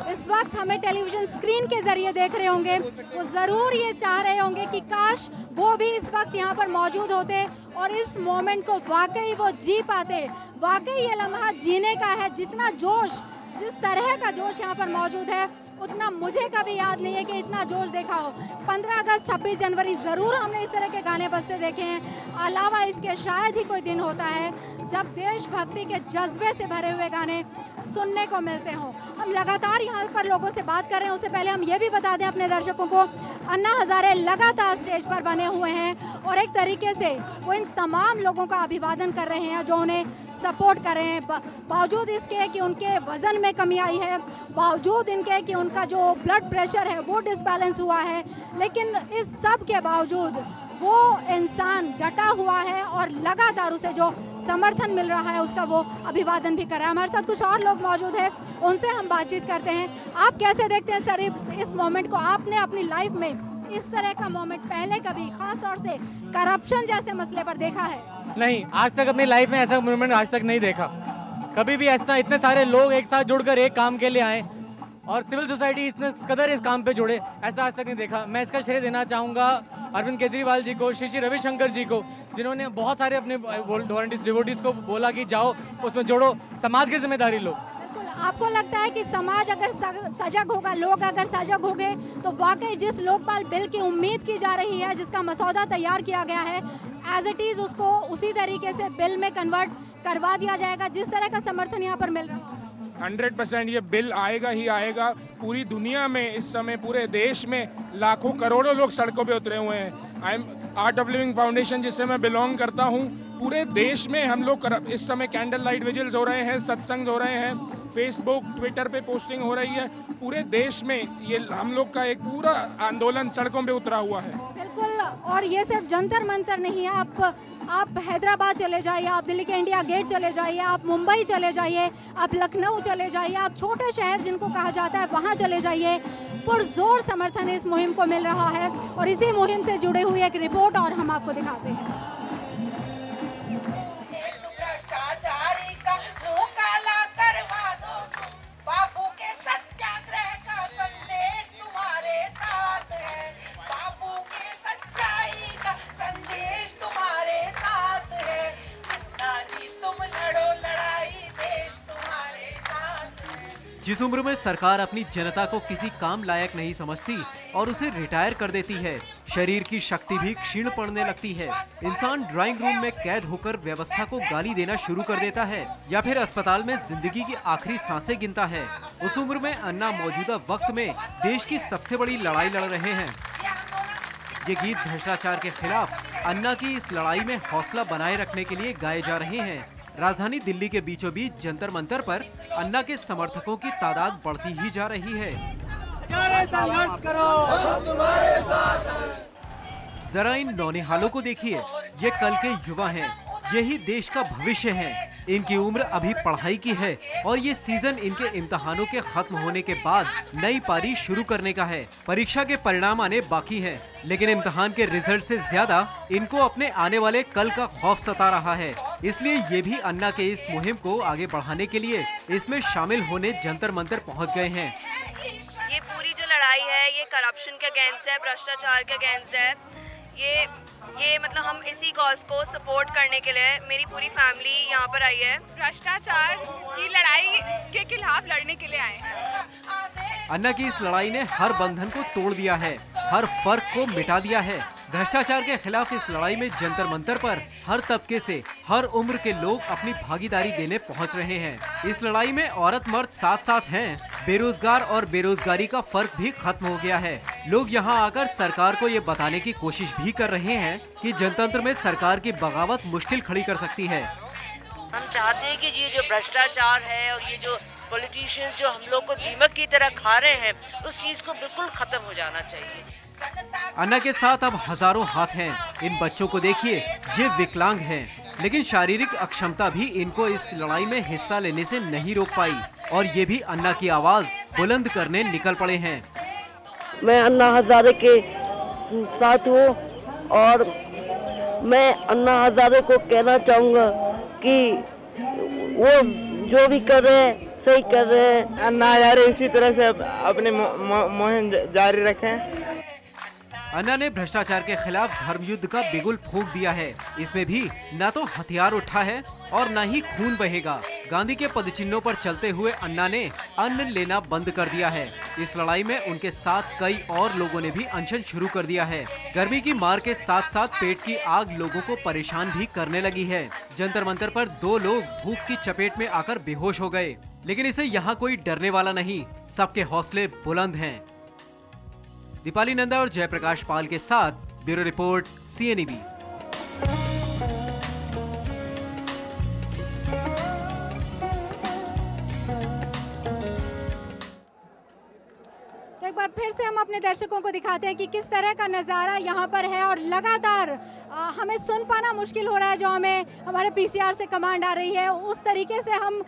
Speaker 1: इस वक्त हमें टेलीविजन स्क्रीन के जरिए देख रहे होंगे वो जरूर ये चाह रहे होंगे कि काश वो भी इस वक्त यहाँ पर मौजूद होते और इस मोमेंट को वाकई वो जी पाते। वाकई ये लम्हा जीने का है, जितना जोश, जिस तरह का जोश यहाँ पर मौजूद है उतना मुझे कभी याद नहीं है कि इतना जोश देखा हो। 15 अगस्त 26 जनवरी जरूर हमने इस तरह के गाने बजते देखे हैं, अलावा इसके शायद ही कोई दिन होता है जब देशभक्ति के जज्बे से भरे हुए गाने सुनने को मिलते हों। हम लगातार यहाँ पर लोगों से बात कर रहे हैं, उससे पहले हम ये भी बता दें अपने दर्शकों को, अन्ना हजारे लगातार स्टेज पर बने हुए हैं और एक तरीके से वो इन तमाम लोगों का अभिवादन कर रहे हैं जो उन्हें सपोर्ट कर रहे हैं, बावजूद इसके कि उनके वजन में कमी आई है, बावजूद इनके कि उनका जो ब्लड प्रेशर है वो डिसबैलेंस हुआ है, लेकिन इस सब के बावजूद वो इंसान डटा हुआ है और लगातार उसे जो समर्थन मिल रहा है उसका वो अभिवादन भी कर रहा है। हमारे साथ कुछ और लोग मौजूद हैं, उनसे हम बातचीत करते हैं। आप कैसे देखते हैं सर इस मोमेंट को? आपने अपनी लाइफ में इस तरह का मोमेंट पहले कभी खास तौर से करप्शन जैसे मसले पर देखा है?
Speaker 17: नहीं, आज तक अपनी लाइफ में ऐसा मूवमेंट आज तक नहीं देखा। कभी भी ऐसा इतने सारे लोग एक साथ जुड़कर एक काम के लिए आए और सिविल सोसाइटी इतने कदर इस काम पे जुड़े, ऐसा आज तक नहीं देखा। मैं इसका श्रेय देना चाहूंगा अरविंद केजरीवाल जी को, श्री रविशंकर जी को, जिन्होंने बहुत सारे अपने डिवोटीज को बोला कि जाओ उसमें जोड़ो, समाज की जिम्मेदारी लो।
Speaker 1: आपको लगता है कि समाज अगर सजग होगा, लोग अगर सजग होंगे, तो वाकई जिस लोकपाल बिल की उम्मीद की जा रही है, जिसका मसौदा तैयार किया गया है, एज इट इज उसको उसी तरीके से बिल में कन्वर्ट करवा दिया जाएगा जिस तरह का समर्थन यहाँ पर मिल रहा है?
Speaker 18: 100% ये बिल आएगा ही आएगा। पूरी दुनिया में इस समय पूरे देश में लाखों करोड़ों लोग सड़कों पे उतरे हुए हैं। I am art of living foundation जिससे मैं बिलोंग करता हूँ, पूरे देश में हम लोग इस समय कैंडल लाइट विजिल्स हो रहे हैं, सत्संग हो रहे हैं, फेसबुक ट्विटर पे पोस्टिंग हो रही है। पूरे देश में ये हम लोग का एक पूरा आंदोलन सड़कों पे उतरा हुआ है।
Speaker 1: बिल्कुल, और ये सिर्फ जंतर मंतर नहीं है। आप हैदराबाद चले जाइए, आप दिल्ली के इंडिया गेट चले जाइए, आप मुंबई चले जाइए, आप लखनऊ चले जाइए, आप छोटे शहर जिनको कहा जाता है वहां चले जाइए, पुरजोर समर्थन इस मुहिम को मिल रहा है। और इसी मुहिम से जुड़े हुई एक रिपोर्ट और हम आपको दिखाते हैं।
Speaker 19: बापू के सत्याग्रह का संदेश तुम्हारे साथ है, बापू के सच्चाई का संदेश तुम्हारे साथ है, अन्ना जी तुम लड़ो लड़ाई, देश तुम्हारे साथ है।
Speaker 20: जिस उम्र में सरकार अपनी जनता को किसी काम लायक नहीं समझती और उसे रिटायर कर देती है, शरीर की शक्ति भी क्षीण पड़ने लगती है। इंसान ड्राइंग रूम में कैद होकर व्यवस्था को गाली देना शुरू कर देता है या फिर अस्पताल में जिंदगी की आखिरी सांसें गिनता है। उस उम्र में अन्ना मौजूदा वक्त में देश की सबसे बड़ी लड़ाई लड़ रहे हैं। ये गीत भ्रष्टाचार के खिलाफ अन्ना की इस लड़ाई में हौसला बनाए रखने के लिए गाए जा रहे हैं। राजधानी दिल्ली के बीचों बीच जंतर मंतर पर अन्ना के समर्थकों की तादाद बढ़ती ही जा रही है।
Speaker 19: संघर्ष करो, हम तुम्हारे साथ हैं।
Speaker 20: जरा इन नौनिहालों को देखिए, ये कल के युवा हैं, यही देश का भविष्य है। इनकी उम्र अभी पढ़ाई की है और ये सीजन इनके इम्तिहानों के खत्म होने के बाद नई पारी शुरू करने का है। परीक्षा के परिणाम आने बाकी हैं, लेकिन इम्तिहान के रिजल्ट से ज्यादा इनको अपने आने वाले कल का खौफ सता रहा है। इसलिए ये भी अन्ना के इस मुहिम को आगे बढ़ाने के लिए इसमें शामिल होने जंतर मंतर पहुँच गए हैं।
Speaker 10: ये पूरी जो लड़ाई है ये करप्शन के अगेंस्ट है, भ्रष्टाचार के अगेंस्ट है। ये मतलब हम इसी कॉज को सपोर्ट करने के लिए मेरी पूरी फैमिली यहाँ पर आई है।
Speaker 9: भ्रष्टाचार की लड़ाई के खिलाफ लड़ने के लिए आए हैं।
Speaker 20: अन्ना की इस लड़ाई ने हर बंधन को तोड़ दिया है, हर फर्क को मिटा दिया है। भ्रष्टाचार के खिलाफ इस लड़ाई में जंतर मंतर पर हर तबके से, हर उम्र के लोग अपनी भागीदारी देने पहुंच रहे हैं। इस लड़ाई में औरत मर्द साथ साथ हैं। बेरोजगार और बेरोजगारी का फर्क भी खत्म हो गया है। लोग यहां आकर सरकार को ये बताने की कोशिश भी कर रहे हैं कि जनतंत्र में सरकार की बगावत मुश्किल खड़ी कर सकती है।
Speaker 10: हम चाहते हैं कि ये जो भ्रष्टाचार है और ये जो पॉलिटिशियंस जो हम लोग को दीमक की तरह खा रहे हैं, उस चीज को बिल्कुल खत्म हो जाना चाहिए।
Speaker 20: अन्ना के साथ अब हजारों हाथ हैं। इन बच्चों को देखिए, ये विकलांग हैं, लेकिन शारीरिक अक्षमता भी इनको इस लड़ाई में हिस्सा लेने से नहीं रोक पाई और ये भी अन्ना की आवाज बुलंद करने निकल पड़े हैं।
Speaker 21: मैं अन्ना हजारे के साथ हूँ और मैं अन्ना हजारे को कहना चाहूँगा कि वो जो भी कर रहे हैं सही कर रहे हैं।
Speaker 22: अन्ना हजारे इसी तरह से अपनी मुहिम जारी रखें।
Speaker 20: अन्ना ने भ्रष्टाचार के खिलाफ धर्म युद्ध का बिगुल फूंक दिया है। इसमें भी न तो हथियार उठा है और न ही खून बहेगा। गांधी के पदचिन्हों पर चलते हुए अन्ना ने अन्न लेना बंद कर दिया है। इस लड़ाई में उनके साथ कई और लोगों ने भी अनशन शुरू कर दिया है। गर्मी की मार के साथ साथ पेट की आग लोगों को परेशान भी करने लगी है। जंतर मंतर पर 2 लोग भूख की चपेट में आकर बेहोश हो गए, लेकिन इसे यहाँ कोई डरने वाला नहीं। सबके हौसले बुलंद हैं। दीपाली नंदा और जयप्रकाश पाल के साथ ब्यूरो रिपोर्ट CNEB।
Speaker 1: तो एक बार फिर से हम हम अपने दर्शकों को दिखाते हैं कि किस तरह का नज़ारा यहाँ पर है और लगातार हमें सुन पाना मुश्किल हो रहा है। जो हमें हमारे पीसीआर से कमांड आ रही है उस तरीके से हम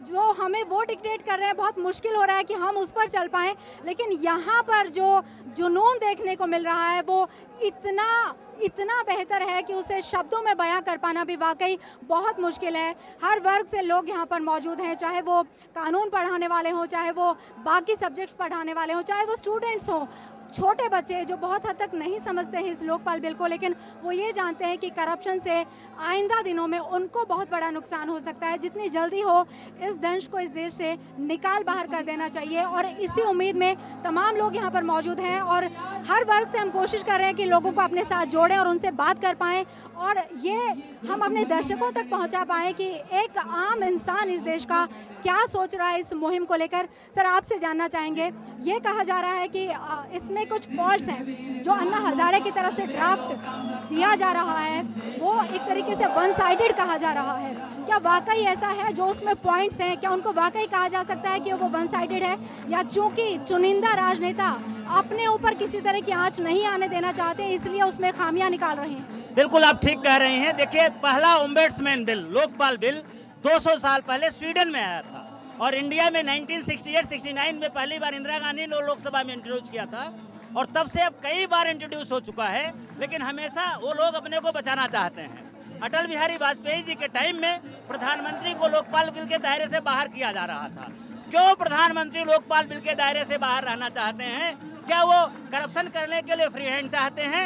Speaker 1: जो हमें वो डिक्टेट कर रहे हैं, बहुत मुश्किल हो रहा है कि हम उस पर चल पाएं। लेकिन यहाँ पर जो जुनून देखने को मिल रहा है वो इतना बेहतर है कि उसे शब्दों में बयां कर पाना भी वाकई बहुत मुश्किल है। हर वर्ग से लोग यहाँ पर मौजूद हैं, चाहे वो कानून पढ़ाने वाले हों, चाहे वो बाकी सब्जेक्ट्स पढ़ाने वाले हों, चाहे वो स्टूडेंट्स हों, छोटे बच्चे जो बहुत हद तक नहीं समझते हैं इस लोकपाल बिल को, लेकिन वो ये जानते हैं कि करप्शन से आइंदा दिनों में उनको बहुत बड़ा नुकसान हो सकता है। जितनी जल्दी हो इस दंश को इस देश से निकाल बाहर कर देना चाहिए और इसी उम्मीद में तमाम लोग यहाँ पर मौजूद हैं और हर वर्ग से हम कोशिश कर रहे हैं कि लोगों को अपने साथ जोड़ें और उनसे बात कर पाएं और ये हम अपने दर्शकों तक पहुँचा पाएं कि एक आम इंसान इस देश का क्या सोच रहा है इस मुहिम को लेकर। सर, आपसे जानना चाहेंगे, ये कहा जा रहा है कि इसमें कुछ फॉल्ट्स हैं, जो अन्ना हजारे की तरफ से ड्राफ्ट दिया जा रहा है वो एक तरीके से वन साइडेड कहा जा रहा है। क्या वाकई ऐसा है? जो उसमें पॉइंट्स हैं, क्या उनको वाकई कहा जा सकता है कि वो वन साइडेड है, या चूंकि चुनिंदा राजनेता अपने ऊपर किसी तरह की आंच नहीं आने देना चाहते इसलिए उसमें खामियां निकाल रहे हैं?
Speaker 2: बिल्कुल, आप ठीक कह रहे हैं। देखिए, पहला ओम्बुड्समैन बिल, लोकपाल बिल 200 साल पहले स्वीडन में आया था और इंडिया में 1968-69 में पहली बार इंदिरा गांधी ने लोकसभा में इंट्रोड्यूस किया था और तब से अब कई बार इंट्रोड्यूस हो चुका है, लेकिन हमेशा वो लोग अपने को बचाना चाहते हैं। अटल बिहारी वाजपेयी जी के टाइम में प्रधानमंत्री को लोकपाल बिल के दायरे से बाहर किया जा रहा था। क्यों प्रधानमंत्री लोकपाल बिल के दायरे से बाहर रहना चाहते हैं? क्या वो करप्शन करने के लिए फ्री हैंड चाहते हैं?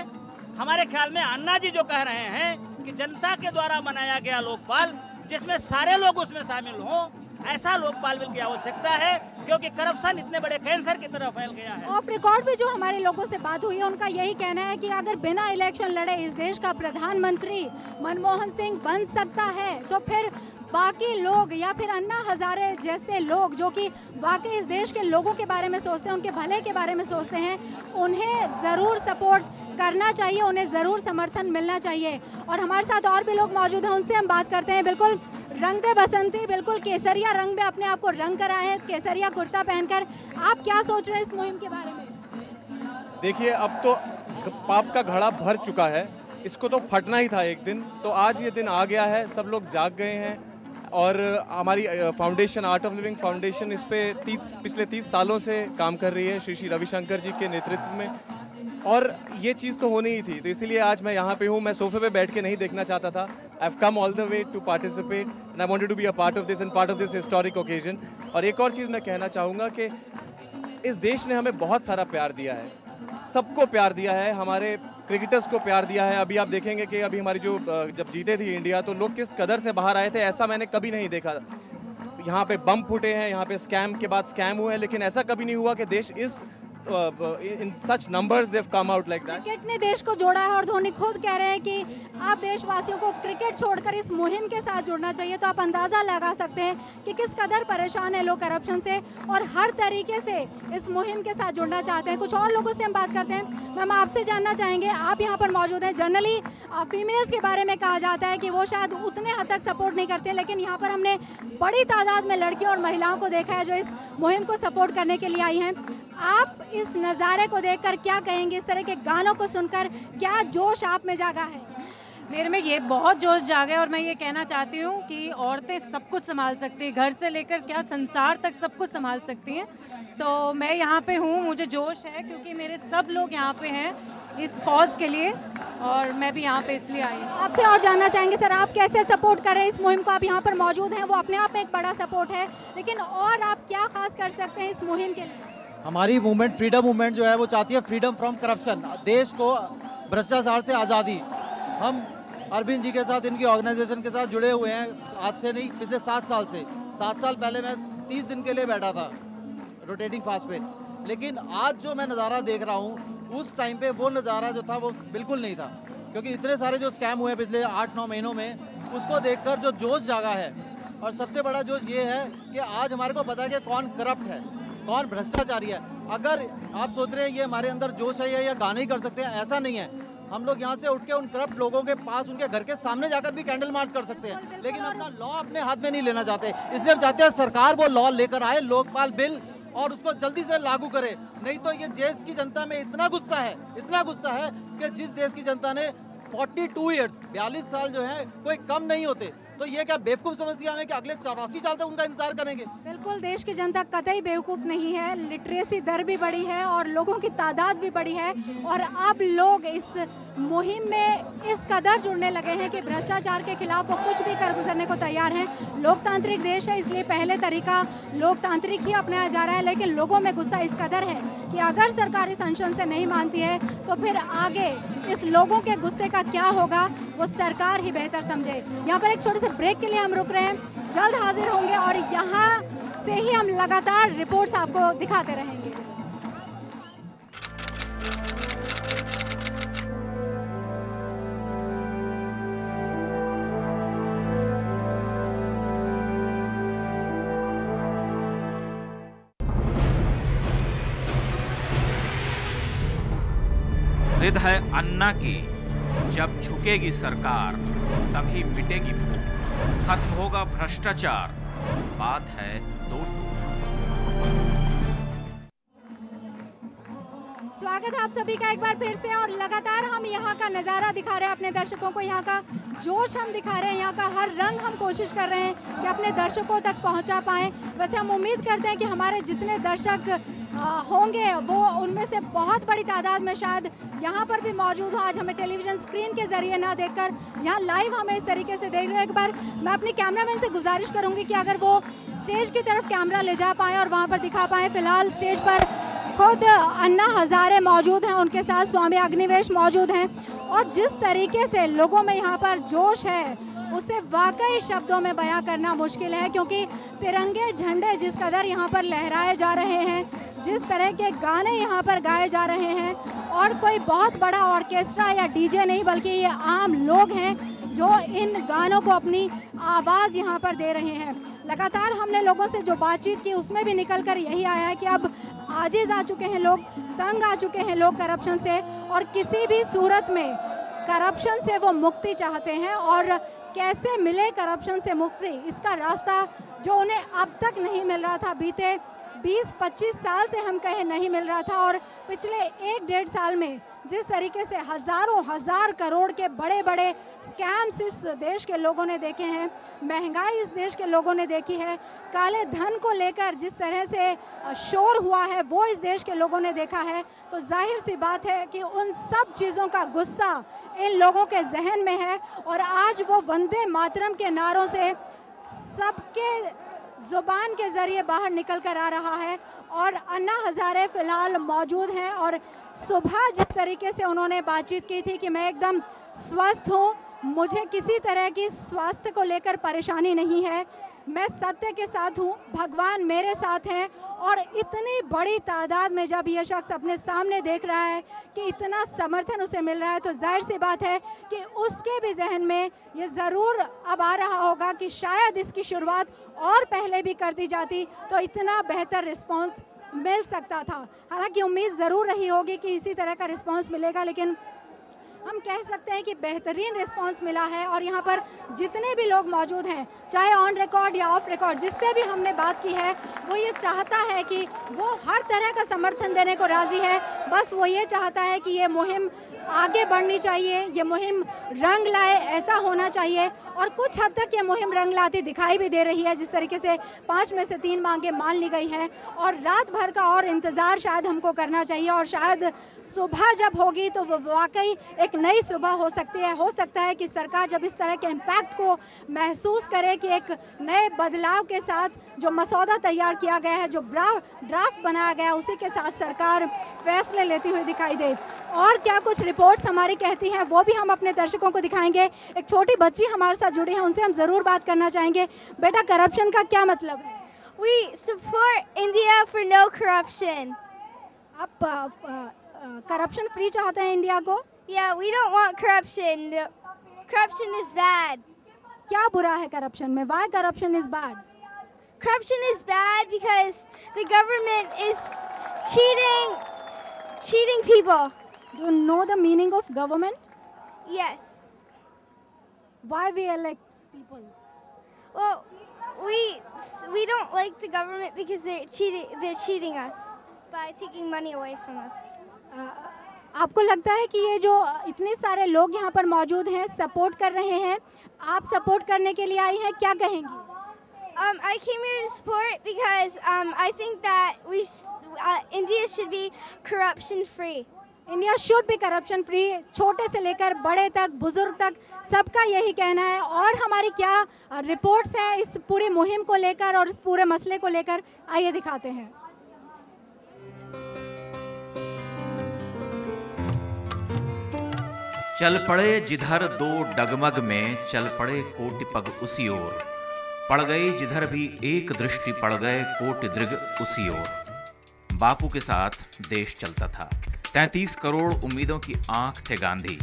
Speaker 2: हमारे ख्याल में अन्ना जी जो कह रहे हैं कि जनता के द्वारा बनाया गया लोकपाल, जिसमें सारे लोग उसमें शामिल हों, ऐसा लोकपाल बिल की आवश्यकता है, क्योंकि करप्शन इतने बड़े कैंसर की तरह फैल गया है।
Speaker 1: ऑफ रिकॉर्ड भी जो हमारे लोगों से बात हुई है उनका यही कहना है कि अगर बिना इलेक्शन लड़े इस देश का प्रधानमंत्री मनमोहन सिंह बन सकता है तो फिर बाकी लोग या फिर अन्ना हजारे जैसे लोग जो कि वाकई इस देश के लोगों के बारे में सोचते हैं, उनके भले के बारे में सोचते हैं, उन्हें जरूर सपोर्ट करना चाहिए, उन्हें जरूर समर्थन मिलना चाहिए। और हमारे साथ और भी लोग मौजूद हैं, उनसे हम बात करते हैं। बिल्कुल रंग दे बसंती, बिल्कुल केसरिया रंग में अपने आप को रंग कर आए हैं, केसरिया कुर्ता पहनकर। आप क्या सोच रहे हैं इस मुहिम के बारे में?
Speaker 4: देखिए, अब तो पाप का घड़ा भर चुका है, इसको तो फटना ही था एक दिन। तो आज ये दिन आ गया है, सब लोग जाग गए हैं और हमारी foundation, art of living foundation, इस पे पिछले 30 सालों से काम कर रही है श्री रविशंकर जी के नेतृत्व में, और ये चीज़ तो होनी ही थी। तो इसीलिए आज मैं यहाँ पे हूँ। मैं सोफे पे बैठ के नहीं देखना चाहता था। I have come all the way to participate and I wanted to be a part of this and part of this historic occasion. और एक और चीज़ मैं कहना चाहूँगा कि इस देश ने हमें बहुत सारा प्यार दिया है, सबको प्यार दिया है, हमारे क्रिकेटर्स को प्यार दिया है। अभी आप देखेंगे कि अभी हमारी जो जब जीते थी इंडिया तो लोग किस कदर से बाहर आए थे, ऐसा मैंने कभी नहीं देखा। यहाँ पे बम फूटे हैं, यहाँ पे स्कैम के बाद स्कैम हुए हैं, लेकिन ऐसा कभी नहीं हुआ कि देश इस in such numbers they've come out like that.
Speaker 1: Cricket ने देश को जोड़ा है और धोनी खुद कह रहे हैं कि आप देशवासियों को क्रिकेट छोड़कर इस मुहिम के साथ जुड़ना चाहिए। तो आप अंदाजा लगा सकते हैं कि किस कदर परेशान है लोग करप्शन से और हर तरीके से इस मुहिम के साथ जुड़ना चाहते हैं। कुछ और लोगों से हम बात करते हैं। मैम, आपसे जानना चाहेंगे, आप यहाँ पर मौजूद हैं। जनरली फीमेल्स के बारे में कहा जाता है कि वो शायद उतने हद तक सपोर्ट नहीं करते, लेकिन यहाँ पर हमने बड़ी तादाद में लड़कियों और महिलाओं को देखा है जो इस मुहिम को सपोर्ट करने के लिए आई हैं। आप इस नज़ारे को देखकर क्या कहेंगे? इस तरह के गानों को सुनकर क्या जोश आप में जागा है?
Speaker 23: मेरे में ये बहुत जोश जागा है और मैं ये कहना चाहती हूँ कि औरतें सब कुछ संभाल सकती हैं, घर से लेकर क्या संसार तक सब कुछ संभाल सकती हैं। तो मैं यहाँ पे हूँ, मुझे जोश है क्योंकि मेरे सब लोग यहाँ पे हैं इस कॉज के लिए और मैं भी यहाँ पे इसलिए आई हूँ।
Speaker 1: आपसे और जानना चाहेंगे सर, आप कैसे सपोर्ट कर रहे हैं इस मुहिम को? आप यहाँ पर मौजूद हैं, वो अपने आप में एक बड़ा सपोर्ट है, लेकिन और आप क्या खास कर सकते हैं इस मुहिम के लिए?
Speaker 24: हमारी मूवमेंट, फ्रीडम मूवमेंट जो है वो चाहती है फ्रीडम फ्रॉम करप्शन, देश को भ्रष्टाचार से आज़ादी। हम अरविंद जी के साथ, इनकी ऑर्गेनाइजेशन के साथ जुड़े हुए हैं आज से नहीं, पिछले 7 साल से। 7 साल पहले मैं 30 दिन के लिए बैठा था रोटेटिंग फास्ट पे, लेकिन आज जो मैं नज़ारा देख रहा हूँ उस टाइम पे वो नज़ारा जो था वो बिल्कुल नहीं था, क्योंकि इतने सारे जो स्कैम हुए पिछले 8-9 महीनों में, उसको देखकर जो जोश जागा है। और सबसे बड़ा जोश ये है कि आज हमारे को पता है कि कौन करप्ट है, कौन भ्रष्टाचारी है। अगर आप सोच रहे हैं ये हमारे अंदर जोश है या गाने ही कर सकते हैं, ऐसा नहीं है। हम लोग यहाँ से उठ के उन करप्ट लोगों के पास, उनके घर के सामने जाकर भी कैंडल मार्च कर सकते हैं, लेकिन अपना लॉ अपने हाथ में नहीं लेना चाहते। इसलिए हम चाहते हैं सरकार वो लॉ लेकर आए, लोकपाल बिल, और उसको जल्दी से लागू करे, नहीं तो ये देश की जनता में इतना गुस्सा है कि जिस देश की जनता ने 42 ईयर्स 42 साल जो है कोई कम नहीं होते, तो ये क्या बेवकूफ समझती है हमें कि अगले 84 साल तक उनका इंतजार करेंगे?
Speaker 1: बिल्कुल, देश की जनता कतई बेवकूफ नहीं है। लिटरेसी दर भी बढ़ी है और लोगों की तादाद भी बढ़ी है और अब लोग इस मुहिम में इस कदर जुड़ने लगे हैं कि भ्रष्टाचार के खिलाफ वो कुछ भी कर गुजरने को तैयार हैं। लोकतांत्रिक देश है, इसलिए पहले तरीका लोकतांत्रिक ही अपनाया जा रहा है, लेकिन लोगों में गुस्सा इस कदर है कि अगर सरकार इस अनशन से नहीं मानती है तो फिर आगे इस लोगों के गुस्से का क्या होगा वो सरकार ही बेहतर समझे। यहाँ पर एक छोटे से ब्रेक के लिए हम रुक रहे हैं, जल्द हाजिर होंगे और यहाँ से ही हम लगातार रिपोर्ट्स आपको दिखाते रहेंगे।
Speaker 3: जिद है अन्ना की, जब झुकेगी सरकार तभी मिटेगी भूख, खत्म होगा भ्रष्टाचार, बात है दो टूक।
Speaker 1: स्वागत है आप सभी का एक बार फिर से और लगातार हम यहाँ का नज़ारा दिखा रहे हैं अपने दर्शकों को, यहाँ का जोश हम दिखा रहे हैं, यहाँ का हर रंग हम कोशिश कर रहे हैं कि अपने दर्शकों तक पहुँचा पाएं। वैसे हम उम्मीद करते हैं कि हमारे जितने दर्शक होंगे वो उनमें से बहुत बड़ी तादाद में शायद यहाँ पर भी मौजूद हो। आज हमें टेलीविजन स्क्रीन के जरिए ना देखकर यहाँ लाइव हमें इस तरीके से देख रहे हैं। एक बार मैं अपने कैमरामैन से गुजारिश करूंगी कि अगर वो स्टेज की तरफ कैमरा ले जा पाए और वहाँ पर दिखा पाए। फिलहाल स्टेज पर खुद अन्ना हजारे मौजूद हैं, उनके साथ स्वामी अग्निवेश मौजूद हैं और जिस तरीके से लोगों में यहाँ पर जोश है उसे वाकई शब्दों में बयां करना मुश्किल है, क्योंकि तिरंगे झंडे जिस कदर यहाँ पर लहराए जा रहे हैं, जिस तरह के गाने यहाँ पर गाए जा रहे हैं और कोई बहुत बड़ा ऑर्केस्ट्रा या डीजे नहीं बल्कि ये आम लोग हैं जो इन गानों को अपनी आवाज़ यहाँ पर दे रहे हैं। लगातार हमने लोगों से जो बातचीत की उसमें भी निकल कर यही आया है कि अब आजिज आ चुके हैं लोग, तंग आ चुके हैं लोग करप्शन से और किसी भी सूरत में करप्शन से वो मुक्ति चाहते हैं और कैसे मिले करप्शन से मुक्ति, इसका रास्ता जो उन्हें अब तक नहीं मिल रहा था, बीते 20-25 साल से हम कहें नहीं मिल रहा था और पिछले 1-1.5 साल में जिस तरीके से हजारों हजार करोड़ के बड़े बड़े स्कैम्स इस देश के लोगों ने देखे हैं, महंगाई इस देश के लोगों ने देखी है, काले धन को लेकर जिस तरह से शोर हुआ है वो इस देश के लोगों ने देखा है, तो जाहिर सी बात है कि उन सब चीज़ों का गुस्सा इन लोगों के जहन में है और आज वो वंदे मातरम के नारों से सबके जुबान के जरिए बाहर निकल कर आ रहा है और अन्ना हजारे फिलहाल मौजूद हैं और सुबह जिस तरीके से उन्होंने बातचीत की थी कि मैं एकदम स्वस्थ हूँ, मुझे किसी तरह की स्वास्थ्य को लेकर परेशानी नहीं है, मैं सत्य के साथ हूँ, भगवान मेरे साथ हैं और इतनी बड़ी तादाद में जब यह शख्स अपने सामने देख रहा है कि इतना समर्थन उसे मिल रहा है तो जाहिर सी बात है कि उसके भी जहन में ये ज़रूर अब आ रहा होगा कि शायद इसकी शुरुआत और पहले भी कर दी जाती तो इतना बेहतर रिस्पॉन्स मिल सकता था। हालांकि उम्मीद ज़रूर रही होगी कि इसी तरह का रिस्पॉन्स मिलेगा, लेकिन हम कह सकते हैं कि बेहतरीन रिस्पांस मिला है और यहाँ पर जितने भी लोग मौजूद हैं, चाहे ऑन रिकॉर्ड या ऑफ रिकॉर्ड, जिससे भी हमने बात की है वो ये चाहता है कि वो हर तरह का समर्थन देने को राजी है। बस वो ये चाहता है कि ये मुहिम आगे बढ़नी चाहिए, ये मुहिम रंग लाए, ऐसा होना चाहिए और कुछ हद तक ये मुहिम रंग लाती दिखाई भी दे रही है। जिस तरीके से 5 में से 3 मांगे मान ली गई हैं और रात भर का और इंतज़ार शायद हमको करना चाहिए और शायद सुबह जब होगी तो वो वाकई एक नई सुबह हो सकती है। हो सकता है कि सरकार जब इस तरह के इम्पैक्ट को महसूस करे कि एक नए बदलाव के साथ जो मसौदा तैयार किया गया है, जो ड्राफ्ट बनाया गया है, उसी के साथ सरकार फैसले लेती हुई दिखाई दे। और क्या कुछ रिपोर्ट्स हमारी कहती हैं वो भी हम अपने दर्शकों को दिखाएंगे। एक छोटी बच्ची हमारे साथ जुड़ी है, उनसे हम जरूर बात करना चाहेंगे। बेटा, करप्शन का क्या मतलब है?
Speaker 12: We support India for no corruption.
Speaker 1: आप करप्शन फ्री चाहते हैं इंडिया को?
Speaker 12: Yeah, we don't want corruption. Corruption is bad.
Speaker 1: क्या बुरा है करप्शन में? Why corruption is bad?
Speaker 12: Corruption is bad because the government is cheating people.
Speaker 1: Do you know the meaning of government?
Speaker 12: Yes.
Speaker 1: Why we elect people?
Speaker 12: Well, we don't like the government because they're cheating us by taking money away from us.
Speaker 1: आपको लगता है कि ये जो इतने सारे लोग यहाँ पर मौजूद हैं सपोर्ट कर रहे हैं, आप सपोर्ट करने के लिए आई हैं, क्या कहेंगी?
Speaker 12: I came here to support because I think that India should be corruption free.
Speaker 1: India should B corruption free, छोटे से लेकर बड़े तक, बुजुर्ग तक, सबका यही कहना है। और हमारी क्या रिपोर्ट्स हैं इस पूरी मुहिम को लेकर और इस पूरे मसले को लेकर, आइए दिखाते हैं।
Speaker 3: चल पड़े जिधर दो डगमग में, चल पड़े कोटि पग उसी ओर, पड़ गई जिधर भी एक दृष्टि, पड़ गए कोटि दृग उसी ओर। बापू के साथ देश चलता था, 33 करोड़ उम्मीदों की आंख थे गांधी।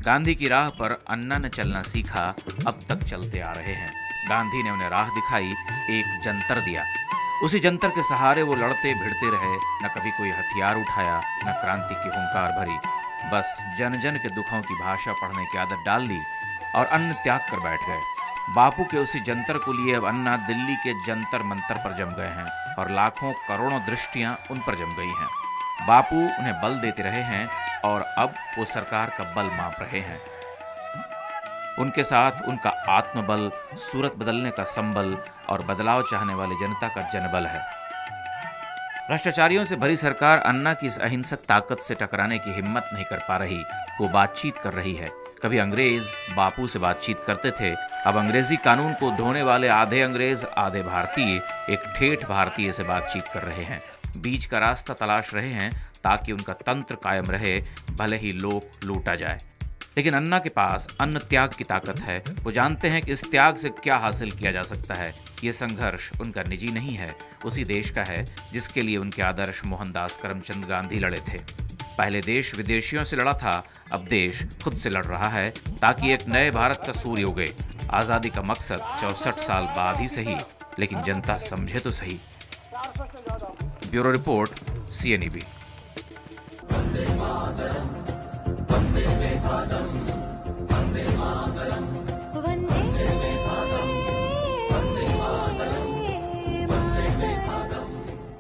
Speaker 3: गांधी की राह पर अन्ना ने चलना सीखा, अब तक चलते आ रहे हैं। गांधी ने उन्हें राह दिखाई, एक जंतर दिया, उसी जंतर के सहारे वो लड़ते भिड़ते रहे। न कभी कोई हथियार उठाया, न क्रांति की हुंकार भरी, बस जन जन के दुखों की भाषा पढ़ने की आदत डाल ली और अन्न त्याग कर बैठ गए। बापू के उसी जंतर को लिए अब अन्ना दिल्ली के जंतर मंतर पर जम गए हैं और लाखों करोड़ों दृष्टियां उन पर जम गई हैं। बापू उन्हें बल देते रहे हैं और अब वो सरकार का बल माप रहे हैं। उनके साथ उनका आत्मबल, सूरत बदलने का संबल और बदलाव चाहने वाली जनता का जनबल है। भ्रष्टाचारियों से भरी सरकार अन्ना की इस अहिंसक ताकत से टकराने की हिम्मत नहीं कर पा रही। वो बातचीत कर रही है। कभी अंग्रेज बापू से बातचीत करते थे, अब अंग्रेजी कानून को ढोने वाले आधे अंग्रेज आधे भारतीय एक ठेठ भारतीय से बातचीत कर रहे हैं। बीच का रास्ता तलाश रहे हैं ताकि उनका तंत्र कायम रहे, भले ही लोक लूटा जाए। लेकिन अन्ना के पास अन्न त्याग की ताकत है। वो जानते हैं कि इस त्याग से क्या हासिल किया जा सकता है। ये संघर्ष उनका निजी नहीं है, उसी देश का है जिसके लिए उनके आदर्श मोहनदास करमचंद गांधी लड़े थे। पहले देश विदेशियों से लड़ा था, अब देश खुद से लड़ रहा है ताकि एक नए भारत का सूर्य उगे। आजादी का मकसद 64 साल बाद ही सही, लेकिन जनता समझे तो सही। Bureau report, CNEB।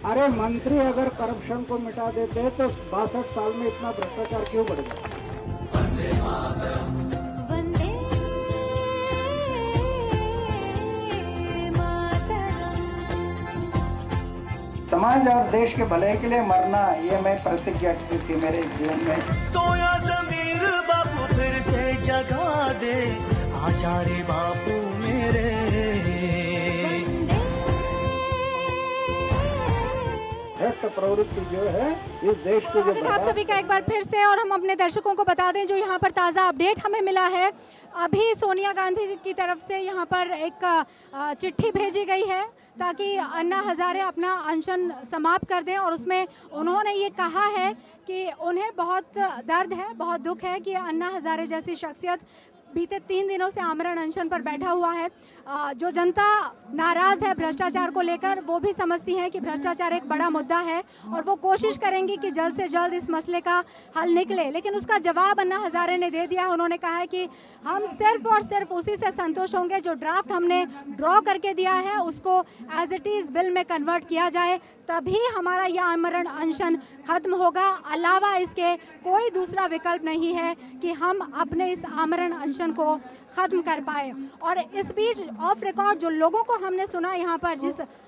Speaker 5: अरे मंत्री अगर करप्शन को मिटा देते तो 62 साल में इतना भ्रष्टाचार क्यों बढ़ गया? समाज और देश के भले के लिए मरना, ये मैं प्रतिज्ञा की थी मेरे जीवन में।
Speaker 6: सोया ज़मीर बापू फिर से जगा दे, आचार्य बापू मेरे।
Speaker 5: भ्रष्ट प्रवृत्ति जो है इस देश को जो
Speaker 1: आप सभी का एक बार फिर से, और हम अपने दर्शकों को बता दें जो यहाँ पर ताज़ा अपडेट हमें मिला है, अभी सोनिया गांधी की तरफ से यहाँ पर एक चिट्ठी भेजी गई है ताकि अन्ना हजारे अपना अनशन समाप्त कर दें। और उसमें उन्होंने ये कहा है कि उन्हें बहुत दर्द है, बहुत दुख है कि अन्ना हजारे जैसी शख्सियत बीते 3 दिनों से आमरण अनशन पर बैठा हुआ है। जो जनता नाराज है भ्रष्टाचार को लेकर, वो भी समझती है कि भ्रष्टाचार एक बड़ा मुद्दा है और वो कोशिश करेंगी कि जल्द से जल्द इस मसले का हल निकले। लेकिन उसका जवाब अन्ना हजारे ने दे दिया। उन्होंने कहा है कि हम सिर्फ और सिर्फ उसी से संतुष्ट होंगे जो ड्राफ्ट हमने ड्रॉ करके दिया है उसको एज इट इज बिल में कन्वर्ट किया जाए, तभी हमारा यह आमरण अनशन खत्म होगा। अलावा इसके कोई दूसरा विकल्प नहीं है कि हम अपने इस आमरण अनशन को खत्म कर पाए। और इस बीच ऑफ रिकॉर्ड जो लोगों को हमने सुना यहाँ पर,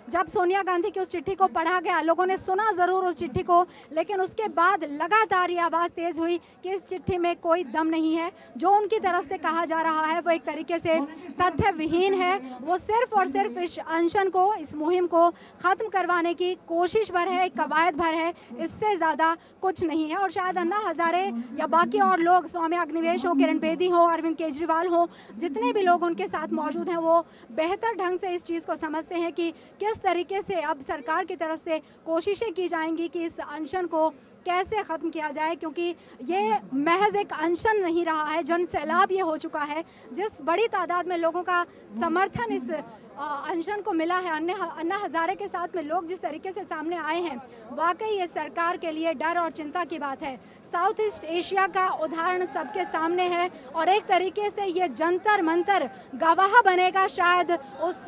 Speaker 1: जब सोनिया गांधी की उस चिट्ठी को पढ़ा गया, लोगों ने सुना जरूर उस चिट्ठी को, लेकिन उसके बाद लगातार ये आवाज तेज हुई कि इस चिट्ठी में कोई दम नहीं है। जो उनकी तरफ से कहा जा रहा है वो एक तरीके से तथ्य विहीन है। वो सिर्फ और सिर्फ इस अनशन को, इस मुहिम को खत्म करवाने की कोशिश भर है, कवायद भर है, इससे ज्यादा कुछ नहीं है। और शायद अन्ना हजारे या बाकी और लोग, स्वामी अग्निवेश हो, किरण बेदी हो, अरविंद केजरीवाल हो, जितने भी लोग उनके साथ मौजूद हैं, वो बेहतर ढंग से इस चीज को समझते हैं कि किस तरीके से अब सरकार की तरफ से कोशिशें की जाएंगी कि इस अनशन को कैसे खत्म किया जाए। क्योंकि ये महज एक अनशन नहीं रहा है, जन सैलाब ये हो चुका है। जिस बड़ी तादाद में लोगों का समर्थन इस अनशन को मिला है, अन्ना हजारे के साथ में लोग जिस तरीके से सामने आए हैं, वाकई ये सरकार के लिए डर और चिंता की बात है। साउथ ईस्ट एशिया का उदाहरण सबके सामने है और एक तरीके से ये जंतर मंतर गवाह बनेगा शायद उस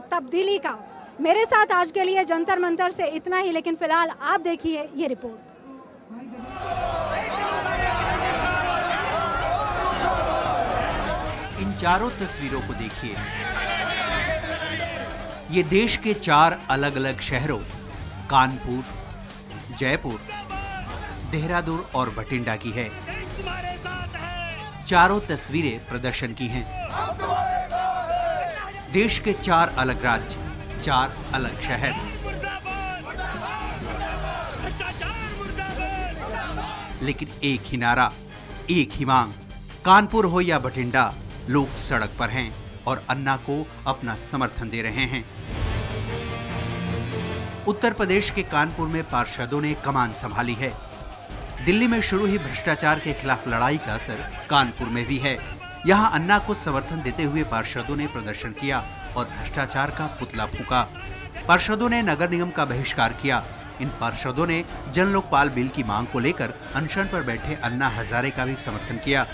Speaker 1: तब्दीली का। मेरे साथ आज के लिए जंतर मंतर से इतना ही, लेकिन फिलहाल आप देखिए ये रिपोर्ट।
Speaker 7: इन चारों तस्वीरों को देखिए। ये देश के 4 अलग अलग शहरों कानपुर, जयपुर, देहरादून और बठिंडा की है। चारों तस्वीरें प्रदर्शन की हैं। देश के 4 अलग राज्य, 4 अलग शहर। लेकिन एक ही नारा, एक ही मांग। कानपुर हो या बठिंडा, लोग सड़क पर हैं और अन्ना को अपना समर्थन दे रहे हैं। उत्तर प्रदेश के कानपुर में पार्षदों ने कमान संभाली है। दिल्ली में शुरू ही भ्रष्टाचार के खिलाफ लड़ाई का असर कानपुर में भी है। यहां अन्ना को समर्थन देते हुए पार्षदों ने प्रदर्शन किया और भ्रष्टाचार का पुतला फूंका। पार्षदों ने नगर निगम का बहिष्कार किया। इन पार्षदों ने जन लोकपाल बिल की मांग को लेकर अनशन पर बैठे अन्ना हजारे का भी समर्थन किया।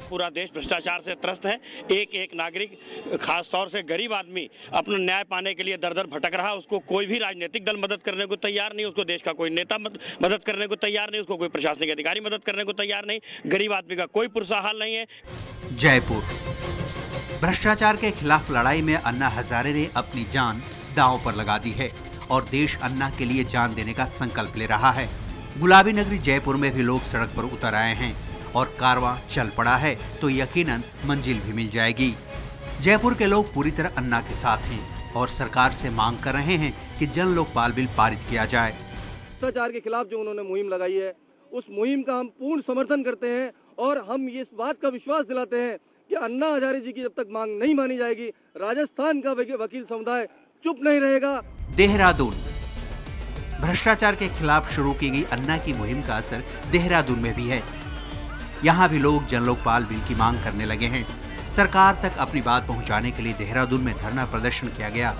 Speaker 8: पूरा देश भ्रष्टाचार से त्रस्त है। एक एक नागरिक, खास तौर से गरीब आदमी, अपना न्याय पाने के लिए दर दर भटक रहा। उसको कोई भी राजनीतिक दल मदद करने को तैयार नहीं, उसको देश का कोई नेता मदद करने को तैयार नहीं, उसको कोई प्रशासनिक अधिकारी मदद करने को तैयार नहीं। गरीब आदमी का कोई पुरसा हाल नहीं है।
Speaker 7: जयपुर भ्रष्टाचार के खिलाफ लड़ाई में अन्ना हजारे ने अपनी जान दांव पर लगा दी है और देश अन्ना के लिए जान देने का संकल्प ले रहा है। गुलाबी नगरी जयपुर में भी लोग सड़क पर उतर आए हैं और कारवां चल पड़ा है तो यकीनन मंजिल भी मिल जाएगी। जयपुर के लोग पूरी तरह अन्ना के साथ हैं और सरकार से मांग कर रहे हैं कि जन लोकपाल बिल पारित किया जाए।
Speaker 16: भ्रष्टाचार के खिलाफ जो उन्होंने मुहिम लगाई है, उस मुहिम का हम पूर्ण समर्थन करते हैं और हम इस बात का विश्वास दिलाते हैं कि अन्ना हजारे जी की जब तक मांग नहीं मानी जाएगी, राजस्थान का वकील समुदाय चुप नहीं रहेगा।
Speaker 7: देहरादून भ्रष्टाचार के खिलाफ शुरू की गई अन्ना की मुहिम का असर देहरादून में भी है। यहाँ भी लोग जन लोकपाल बिल की मांग करने लगे हैं। सरकार तक अपनी बात पहुंचाने के लिए देहरादून में धरना प्रदर्शन किया गया।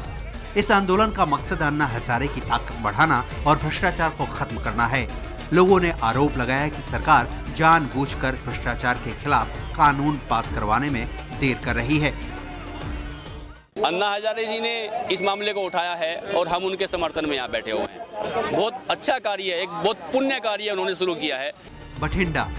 Speaker 7: इस आंदोलन का मकसद अन्ना हजारे की ताकत बढ़ाना और भ्रष्टाचार को खत्म करना है। लोगों ने आरोप लगाया कि सरकार जानबूझकर भ्रष्टाचार के खिलाफ कानून पास करवाने में देर कर रही है।
Speaker 11: अन्ना हजारे जी ने इस मामले को उठाया है और हम उनके समर्थन में यहाँ बैठे हुए हैं। बहुत अच्छा कार्य है, एक बहुत पुण्य कार्य उन्होंने शुरू किया है।
Speaker 7: बठिंडा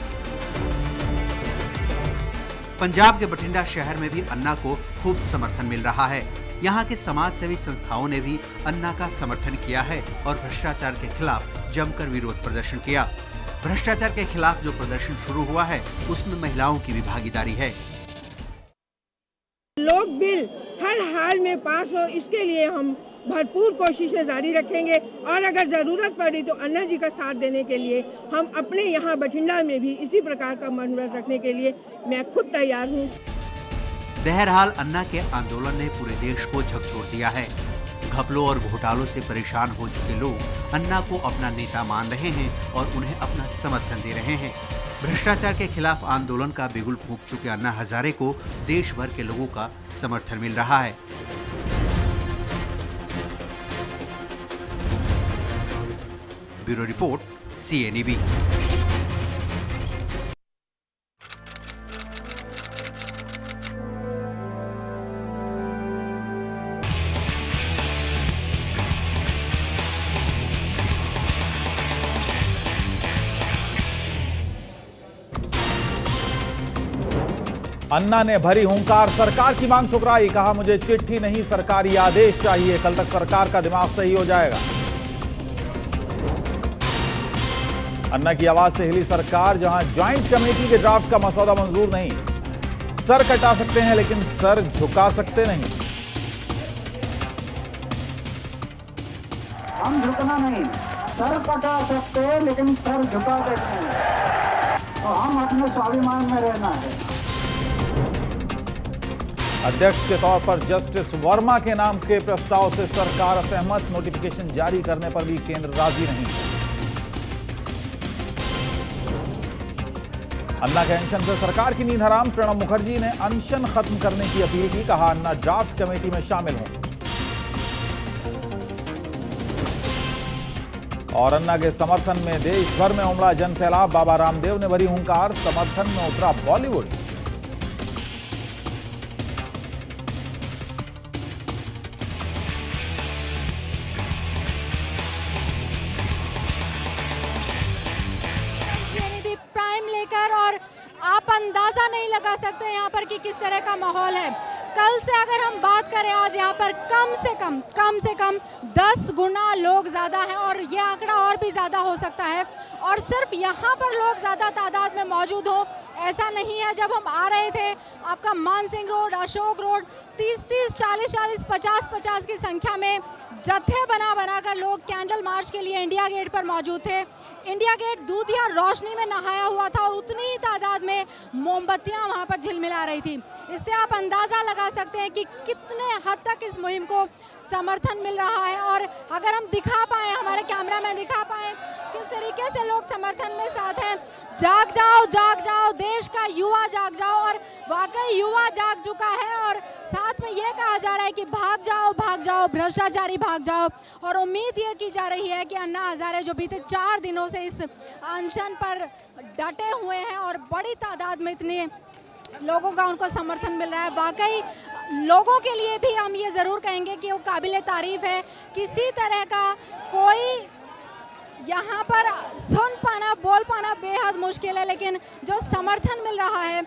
Speaker 7: पंजाब के बठिंडा शहर में भी अन्ना को खूब समर्थन मिल रहा है। यहाँ के समाज सेवी संस्थाओं ने भी अन्ना का समर्थन किया है और भ्रष्टाचार के खिलाफ जमकर विरोध प्रदर्शन किया। भ्रष्टाचार के खिलाफ जो प्रदर्शन शुरू हुआ है उसमें महिलाओं की भी भागीदारी है।
Speaker 13: लोक बिल हर हाल में पास हो, इसके लिए हम भरपूर कोशिशें जारी रखेंगे और अगर जरूरत पड़ी तो अन्ना जी का साथ देने के लिए हम अपने यहाँ बठिंडा में भी इसी प्रकार का मनोरथ रखने के लिए मैं खुद तैयार हूँ।
Speaker 7: बहरहाल अन्ना के आंदोलन ने पूरे देश को झकझोर दिया है। घपलों और घोटालों से परेशान हो चुके लोग अन्ना को अपना नेता मान रहे हैं और उन्हें अपना समर्थन दे रहे हैं। भ्रष्टाचार के खिलाफ आंदोलन का बिगुल फूंक चुके अन्ना हजारे को देश भर के लोगों का समर्थन मिल रहा है। Bureau report, CNEB।
Speaker 25: अन्ना ने भरी हुंकार, सरकार की मांग ठुकराई। कहा मुझे चिट्ठी नहीं सरकारी आदेश चाहिए, कल तक सरकार का दिमाग सही हो जाएगा। अन्ना की आवाज से हिली सरकार। जहां ज्वाइंट कमेटी के ड्राफ्ट का मसौदा मंजूर नहीं, सर कटा सकते हैं लेकिन सर झुका सकते नहीं।
Speaker 5: हम झुकना नहीं, सर कटा सकते हैं लेकिन सर झुका सकते हैं और हम अपने स्वाभिमान में रहना है।
Speaker 25: अध्यक्ष के तौर पर जस्टिस वर्मा के नाम के प्रस्ताव से सरकार असहमत, नोटिफिकेशन जारी करने पर भी केंद्र राजी नहीं। अन्ना के अनशन से सरकार की नींद हराम, प्रणब मुखर्जी ने अनशन खत्म करने की अपील की। कहा अन्ना ड्राफ्ट कमेटी में शामिल हों। और अन्ना के समर्थन में देश भर में उमड़ा जन सैलाब। बाबा रामदेव ने भरी हुंकार, समर्थन में उतरा बॉलीवुड।
Speaker 1: सकते हैं यहाँ पर कि किस तरह का माहौल है। कल से अगर हम बात करें, आज यहाँ पर कम से कम 10 गुना लोग ज्यादा हैं और ये आंकड़ा और भी ज्यादा हो सकता है। और सिर्फ यहाँ पर लोग ज्यादा तादाद में मौजूद हो ऐसा नहीं है। जब हम आ रहे थे आपका मानसिंह रोड, अशोक रोड 30-30, 40-40, 50-50 की संख्या में जत्थे बनाकर लोग कैंडल मार्च के लिए इंडिया गेट पर मौजूद थे। इंडिया गेट दूधिया रोशनी में नहाया हुआ था और उतनी ही तादाद में मोमबत्तियां वहां पर झिलमिला रही थी। इससे आप अंदाजा लगा सकते हैं कि कितने हद तक इस मुहिम को समर्थन मिल रहा है। और अगर हम दिखा पाए, हमारे कैमरामैन दिखा पाए किस तरीके से लोग समर्थन में साथ हैं। जाग जाओ, देश का युवा जाग जाओ। और वाकई युवा जाग चुका है और साथ में ये कहा जा रहा है कि भाग जाओ भ्रष्टाचारी भाग जाओ। और उम्मीद ये की जा रही है कि अन्ना हजारे जो बीते 4 दिनों से इस अनशन पर डटे हुए हैं और बड़ी तादाद में इतने लोगों का उनको समर्थन मिल रहा है, वाकई लोगों के लिए भी हम ये जरूर कहेंगे कि वो काबिले तारीफ है। किसी तरह का कोई यहाँ पर सुन पाना, बोल पाना बेहद मुश्किल है, लेकिन जो समर्थन मिल रहा है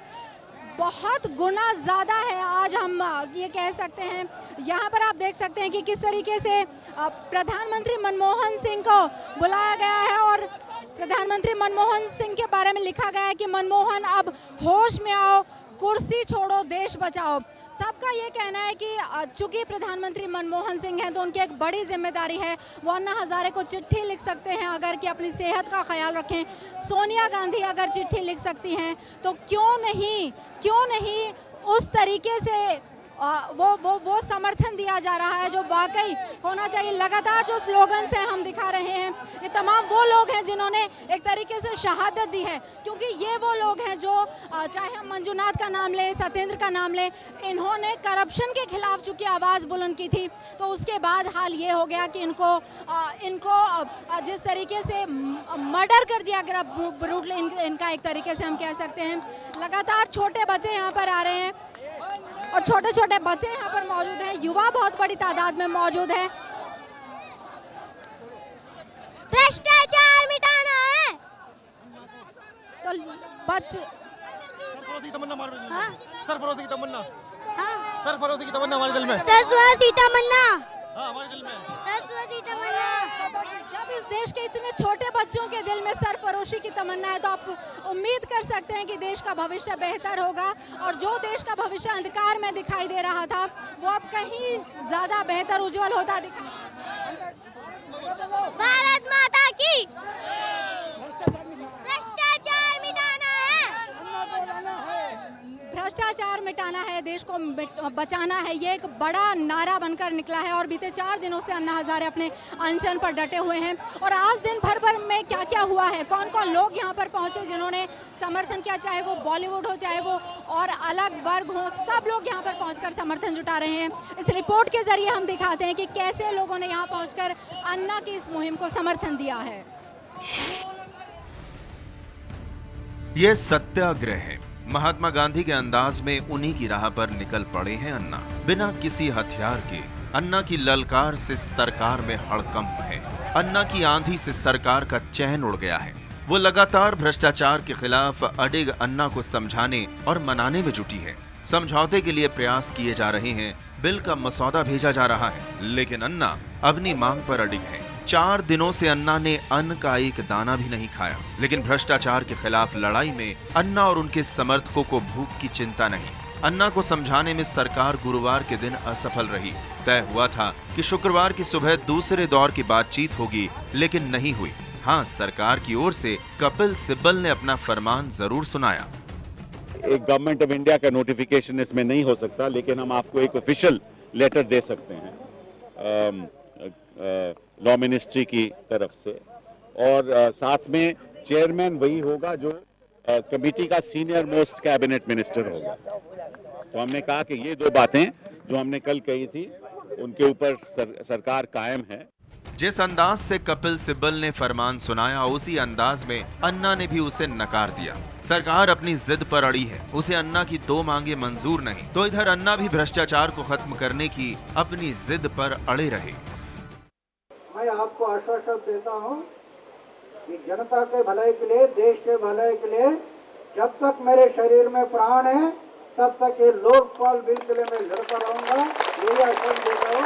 Speaker 1: बहुत गुना ज्यादा है। आज हम ये कह सकते हैं, यहाँ पर आप देख सकते हैं कि किस तरीके से प्रधानमंत्री मनमोहन सिंह को बुलाया गया है और प्रधानमंत्री मनमोहन सिंह के बारे में लिखा गया है कि मनमोहन अब होश में आओ, कुर्सी छोड़ो, देश बचाओ। सबका ये कहना है कि चूंकि प्रधानमंत्री मनमोहन सिंह हैं तो उनकी एक बड़ी जिम्मेदारी है। वो अन्ना हजारे को चिट्ठी लिख सकते हैं अगर कि अपनी सेहत का ख्याल रखें। सोनिया गांधी अगर चिट्ठी लिख सकती हैं तो क्यों नहीं उस तरीके से वो समर्थन दिया जा रहा है जो वाकई होना चाहिए। लगातार जो स्लोगन से हम दिखा रहे हैं, ये तमाम वो लोग हैं जिन्होंने एक तरीके से शहादत दी है, क्योंकि ये वो लोग हैं जो चाहे हम मंजुनाथ का नाम लें, सत्येंद्र का नाम लें, इन्होंने करप्शन के खिलाफ चूंकि आवाज बुलंद की थी तो उसके बाद हाल ये हो गया कि इनको जिस तरीके से मर्डर कर दिया गया ब्रूटली, इनका एक तरीके से हम कह सकते हैं। लगातार छोटे बच्चे यहाँ पर आ रहे हैं और छोटे छोटे बच्चे यहाँ पर मौजूद हैं, युवा बहुत बड़ी तादाद में मौजूद है।
Speaker 12: भ्रष्टाचार मिटाना है
Speaker 1: तो
Speaker 16: सरफरोशी की तमन्ना हमारे दिल में,
Speaker 12: सरस्वती तमन्ना
Speaker 16: हमारे दिल में,
Speaker 12: सरस्वती तमन्ना।
Speaker 1: जब इस देश के इतने छोटे बच्चों के दिल में सरफरोशी की तमन्ना है तो आप उम्मीद कर सकते हैं कि देश का भविष्य बेहतर होगा। और जो देश का भविष्य अंधकार में दिखाई दे रहा था वो अब कहीं ज्यादा बेहतर, उज्जवल होता दिखाई।
Speaker 12: भारत माता की, भ्रष्टाचार मिटाना है,
Speaker 1: भ्रष्टाचार मिटाना है, देश को बचाना है, ये एक बड़ा नारा बनकर निकला है। और बीते 4 दिनों से अन्ना हजारे अपने अनशन पर डटे हुए हैं। और आज दिन भर में क्या क्या हुआ है, कौन कौन लोग यहाँ पर पहुंचे जिन्होंने समर्थन किया, चाहे वो बॉलीवुड हो, चाहे वो और अलग वर्ग हो, सब लोग यहाँ पर पहुंचकर समर्थन जुटा रहे हैं। इस रिपोर्ट के जरिए हम दिखाते हैं कि कैसे लोगों ने यहाँ पहुंचकर अन्ना की इस मुहिम को समर्थन दिया है।
Speaker 14: ये सत्याग्रह है। महात्मा गांधी के अंदाज में उन्हीं की राह पर निकल पड़े हैं अन्ना। बिना किसी हथियार के अन्ना की ललकार से सरकार में हड़कंप है। अन्ना की आंधी से सरकार का चैन उड़ गया है। वो लगातार भ्रष्टाचार के खिलाफ अडिग अन्ना को समझाने और मनाने में जुटी है। समझौते के लिए प्रयास किए जा रहे हैं, बिल का मसौदा भेजा जा रहा है, लेकिन अन्ना अपनी मांग पर अडिग है। 4 दिनों से अन्ना ने अन्न का एक दाना भी नहीं खाया, लेकिन भ्रष्टाचार के खिलाफ लड़ाई में अन्ना और उनके समर्थकों को भूख की चिंता नहीं। अन्ना को समझाने में सरकार गुरुवार के दिन असफल रही। तय हुआ था कि शुक्रवार की सुबह दूसरे दौर की बातचीत होगी, लेकिन नहीं हुई। हाँ, सरकार की ओर से कपिल सिब्बल ने अपना फरमान जरूर सुनाया।
Speaker 15: एक गवर्नमेंट ऑफ इंडिया का नोटिफिकेशन इसमें नहीं हो सकता, लेकिन हम आपको एक ऑफिशियल लेटर दे सकते हैं लॉ मिनिस्ट्री की तरफ से, और साथ में चेयरमैन वही होगा जो कमेटी का सीनियर मोस्ट कैबिनेट मिनिस्टर होगा। तो हमने कहा कि ये 2 बातें जो हमने कल कही थी उनके ऊपर सरकार कायम है।
Speaker 14: जिस अंदाज से कपिल सिब्बल ने फरमान सुनाया, उसी अंदाज में अन्ना ने भी उसे नकार दिया। सरकार अपनी जिद पर अड़ी है, उसे अन्ना की 2 मांगे मंजूर नहीं, तो इधर अन्ना भी भ्रष्टाचार को खत्म करने की अपनी जिद पर अड़े रहे।
Speaker 5: मैं आपको आश्वासन देता हूं कि जनता के भलाई के लिए, देश के भलाई के लिए जब तक मेरे शरीर में प्राण है तब तक ये लोकपाल बिल के लिए मैं लड़ता रहूंगा। यही आश्वासन देता हूँ।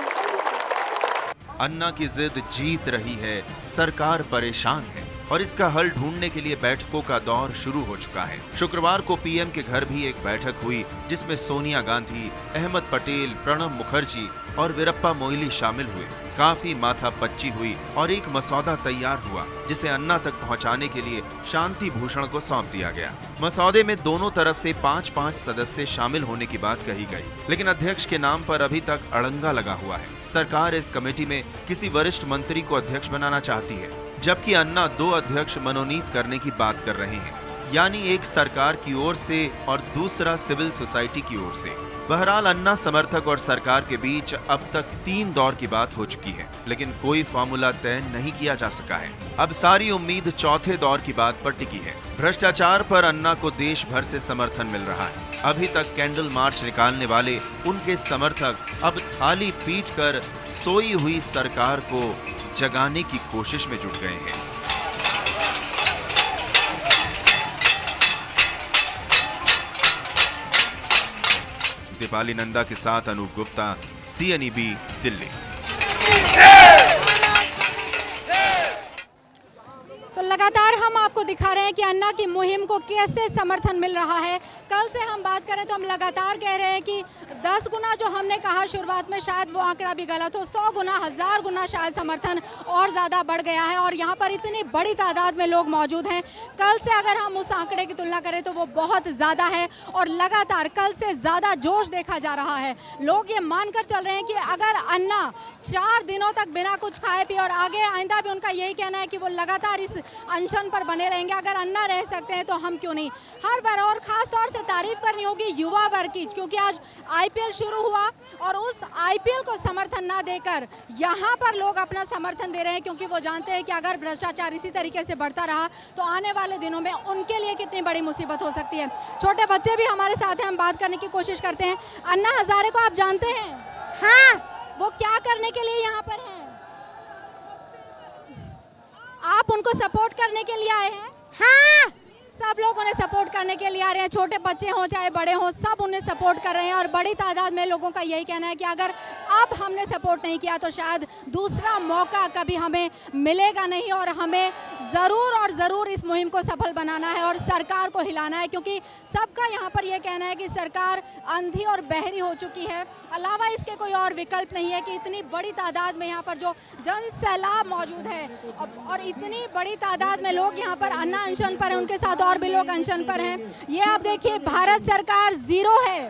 Speaker 14: अन्ना की जिद जीत रही है, सरकार परेशान है और इसका हल ढूंढने के लिए बैठकों का दौर शुरू हो चुका है। शुक्रवार को पीएम के घर भी एक बैठक हुई जिसमें सोनिया गांधी, अहमद पटेल, प्रणब मुखर्जी और वीरप्पा मोइली शामिल हुए। काफी माथापच्ची हुई और एक मसौदा तैयार हुआ जिसे अन्ना तक पहुंचाने के लिए शांति भूषण को सौंप दिया गया। मसौदे में दोनों तरफ से 5-5 सदस्य शामिल होने की बात कही गई, लेकिन अध्यक्ष के नाम पर अभी तक अड़ंगा लगा हुआ है। सरकार इस कमेटी में किसी वरिष्ठ मंत्री को अध्यक्ष बनाना चाहती है, जबकि अन्ना 2 अध्यक्ष मनोनीत करने की बात कर रहे हैं, यानी एक सरकार की ओर से और दूसरा सिविल सोसाइटी की ओर से। बहरहाल अन्ना समर्थक और सरकार के बीच अब तक 3 दौर की बात हो चुकी है, लेकिन कोई फार्मूला तय नहीं किया जा सका है। अब सारी उम्मीद चौथे दौर की बात पर टिकी है। भ्रष्टाचार पर अन्ना को देश भर से समर्थन मिल रहा है। अभी तक कैंडल मार्च निकालने वाले उनके समर्थक अब थाली पीट कर सोई हुई सरकार को जगाने की कोशिश में जुट गए हैं। दीपाली नंदा के साथ अनूप गुप्ता, CNEB, दिल्ली।
Speaker 1: तो लगातार हम आपको दिखा रहे हैं कि अन्ना की मुहिम को कैसे समर्थन मिल रहा है। कल से हम बात करें तो हम लगातार कह रहे हैं कि 10 गुना जो हमने कहा शुरुआत में, शायद वो आंकड़ा भी गलत हो। 100 गुना, 1000 गुना शायद समर्थन और ज्यादा बढ़ गया है और यहाँ पर इतनी बड़ी तादाद में लोग मौजूद हैं। कल से अगर हम उस आंकड़े की तुलना करें तो वो बहुत ज्यादा है और लगातार कल से ज्यादा जोश देखा जा रहा है। लोग ये मानकर चल रहे हैं कि अगर अन्ना 4 दिनों तक बिना कुछ खाए पिए, और आगे आइंदा भी उनका यही कहना है कि वो लगातार इस अनशन पर बने रहेंगे, अगर अन्ना रह सकते हैं तो हम क्यों नहीं। हर बार और खास तौर से तारीफ करनी होगी युवा वर्ग की, क्योंकि आज IPL शुरू हुआ और उस IPL को समर्थन ना देकर यहाँ पर लोग अपना समर्थन दे रहे हैं, क्योंकि वो जानते हैं कि अगर भ्रष्टाचार इसी तरीके से बढ़ता रहा तो आने वाले दिनों में उनके लिए कितनी बड़ी मुसीबत हो सकती है। छोटे बच्चे भी हमारे साथ हैं, हम बात करने की कोशिश करते हैं। अन्ना हजारे को आप जानते हैं? हाँ। वो क्या करने के लिए यहाँ पर हैं? आप उनको सपोर्ट करने के लिए आए हैं? हाँ। सब लोग उन्हें सपोर्ट करने के लिए आ रहे हैं, छोटे बच्चे हों चाहे बड़े हों, सब उन्हें सपोर्ट कर रहे हैं और बड़ी तादाद में लोगों का यही कहना है कि अगर अब हमने सपोर्ट नहीं किया तो शायद दूसरा मौका कभी हमें मिलेगा नहीं और हमें जरूर और जरूर इस मुहिम को सफल बनाना है और सरकार को हिलाना है, क्योंकि सबका यहाँ पर यह कहना है कि सरकार अंधी और बहरी हो चुकी है। अलावा इसके कोई और विकल्प नहीं है कि इतनी बड़ी तादाद में यहाँ पर जो जन सैलाब मौजूद है और इतनी बड़ी तादाद में लोग यहाँ पर अन्ना अनशन पर है, उनके साथ और भी लोग अनशन पर हैं। ये आप देखिए, भारत सरकार जीरो है।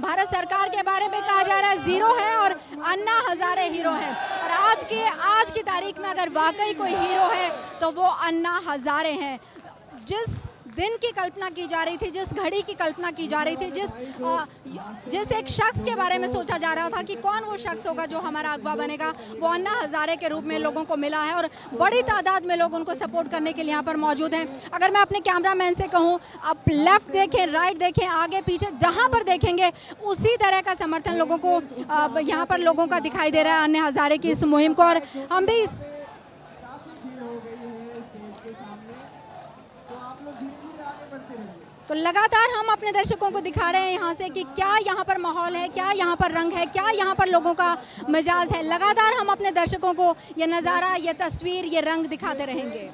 Speaker 1: भारत सरकार के बारे में कहा जा रहा है जीरो है और अन्ना हजारे हीरो है। और आज की तारीख में अगर वाकई कोई हीरो है तो वो अन्ना हजारे हैं। जिस दिन की कल्पना की जा रही थी, जिस घड़ी की कल्पना की जा रही थी, जिस एक शख्स के बारे में सोचा जा रहा था कि कौन वो शख्स होगा जो हमारा अगवा बनेगा, वो अन्ना हजारे के रूप में लोगों को मिला है और बड़ी तादाद में लोग उनको सपोर्ट करने के लिए यहाँ पर मौजूद हैं। अगर मैं अपने कैमरामैन से कहूँ, आप लेफ्ट देखें, राइट देखें, आगे पीछे जहाँ पर देखेंगे उसी तरह का समर्थन लोगों को यहाँ पर लोगों का दिखाई दे रहा है अन्ना हजारे की इस मुहिम को। और हम भी तो लगातार हम अपने दर्शकों को दिखा रहे हैं यहाँ से कि क्या यहाँ पर माहौल है, क्या यहाँ पर रंग है, क्या यहाँ पर लोगों का मिजाज है। लगातार हम अपने दर्शकों को ये नज़ारा, ये तस्वीर, ये रंग दिखाते रहेंगे।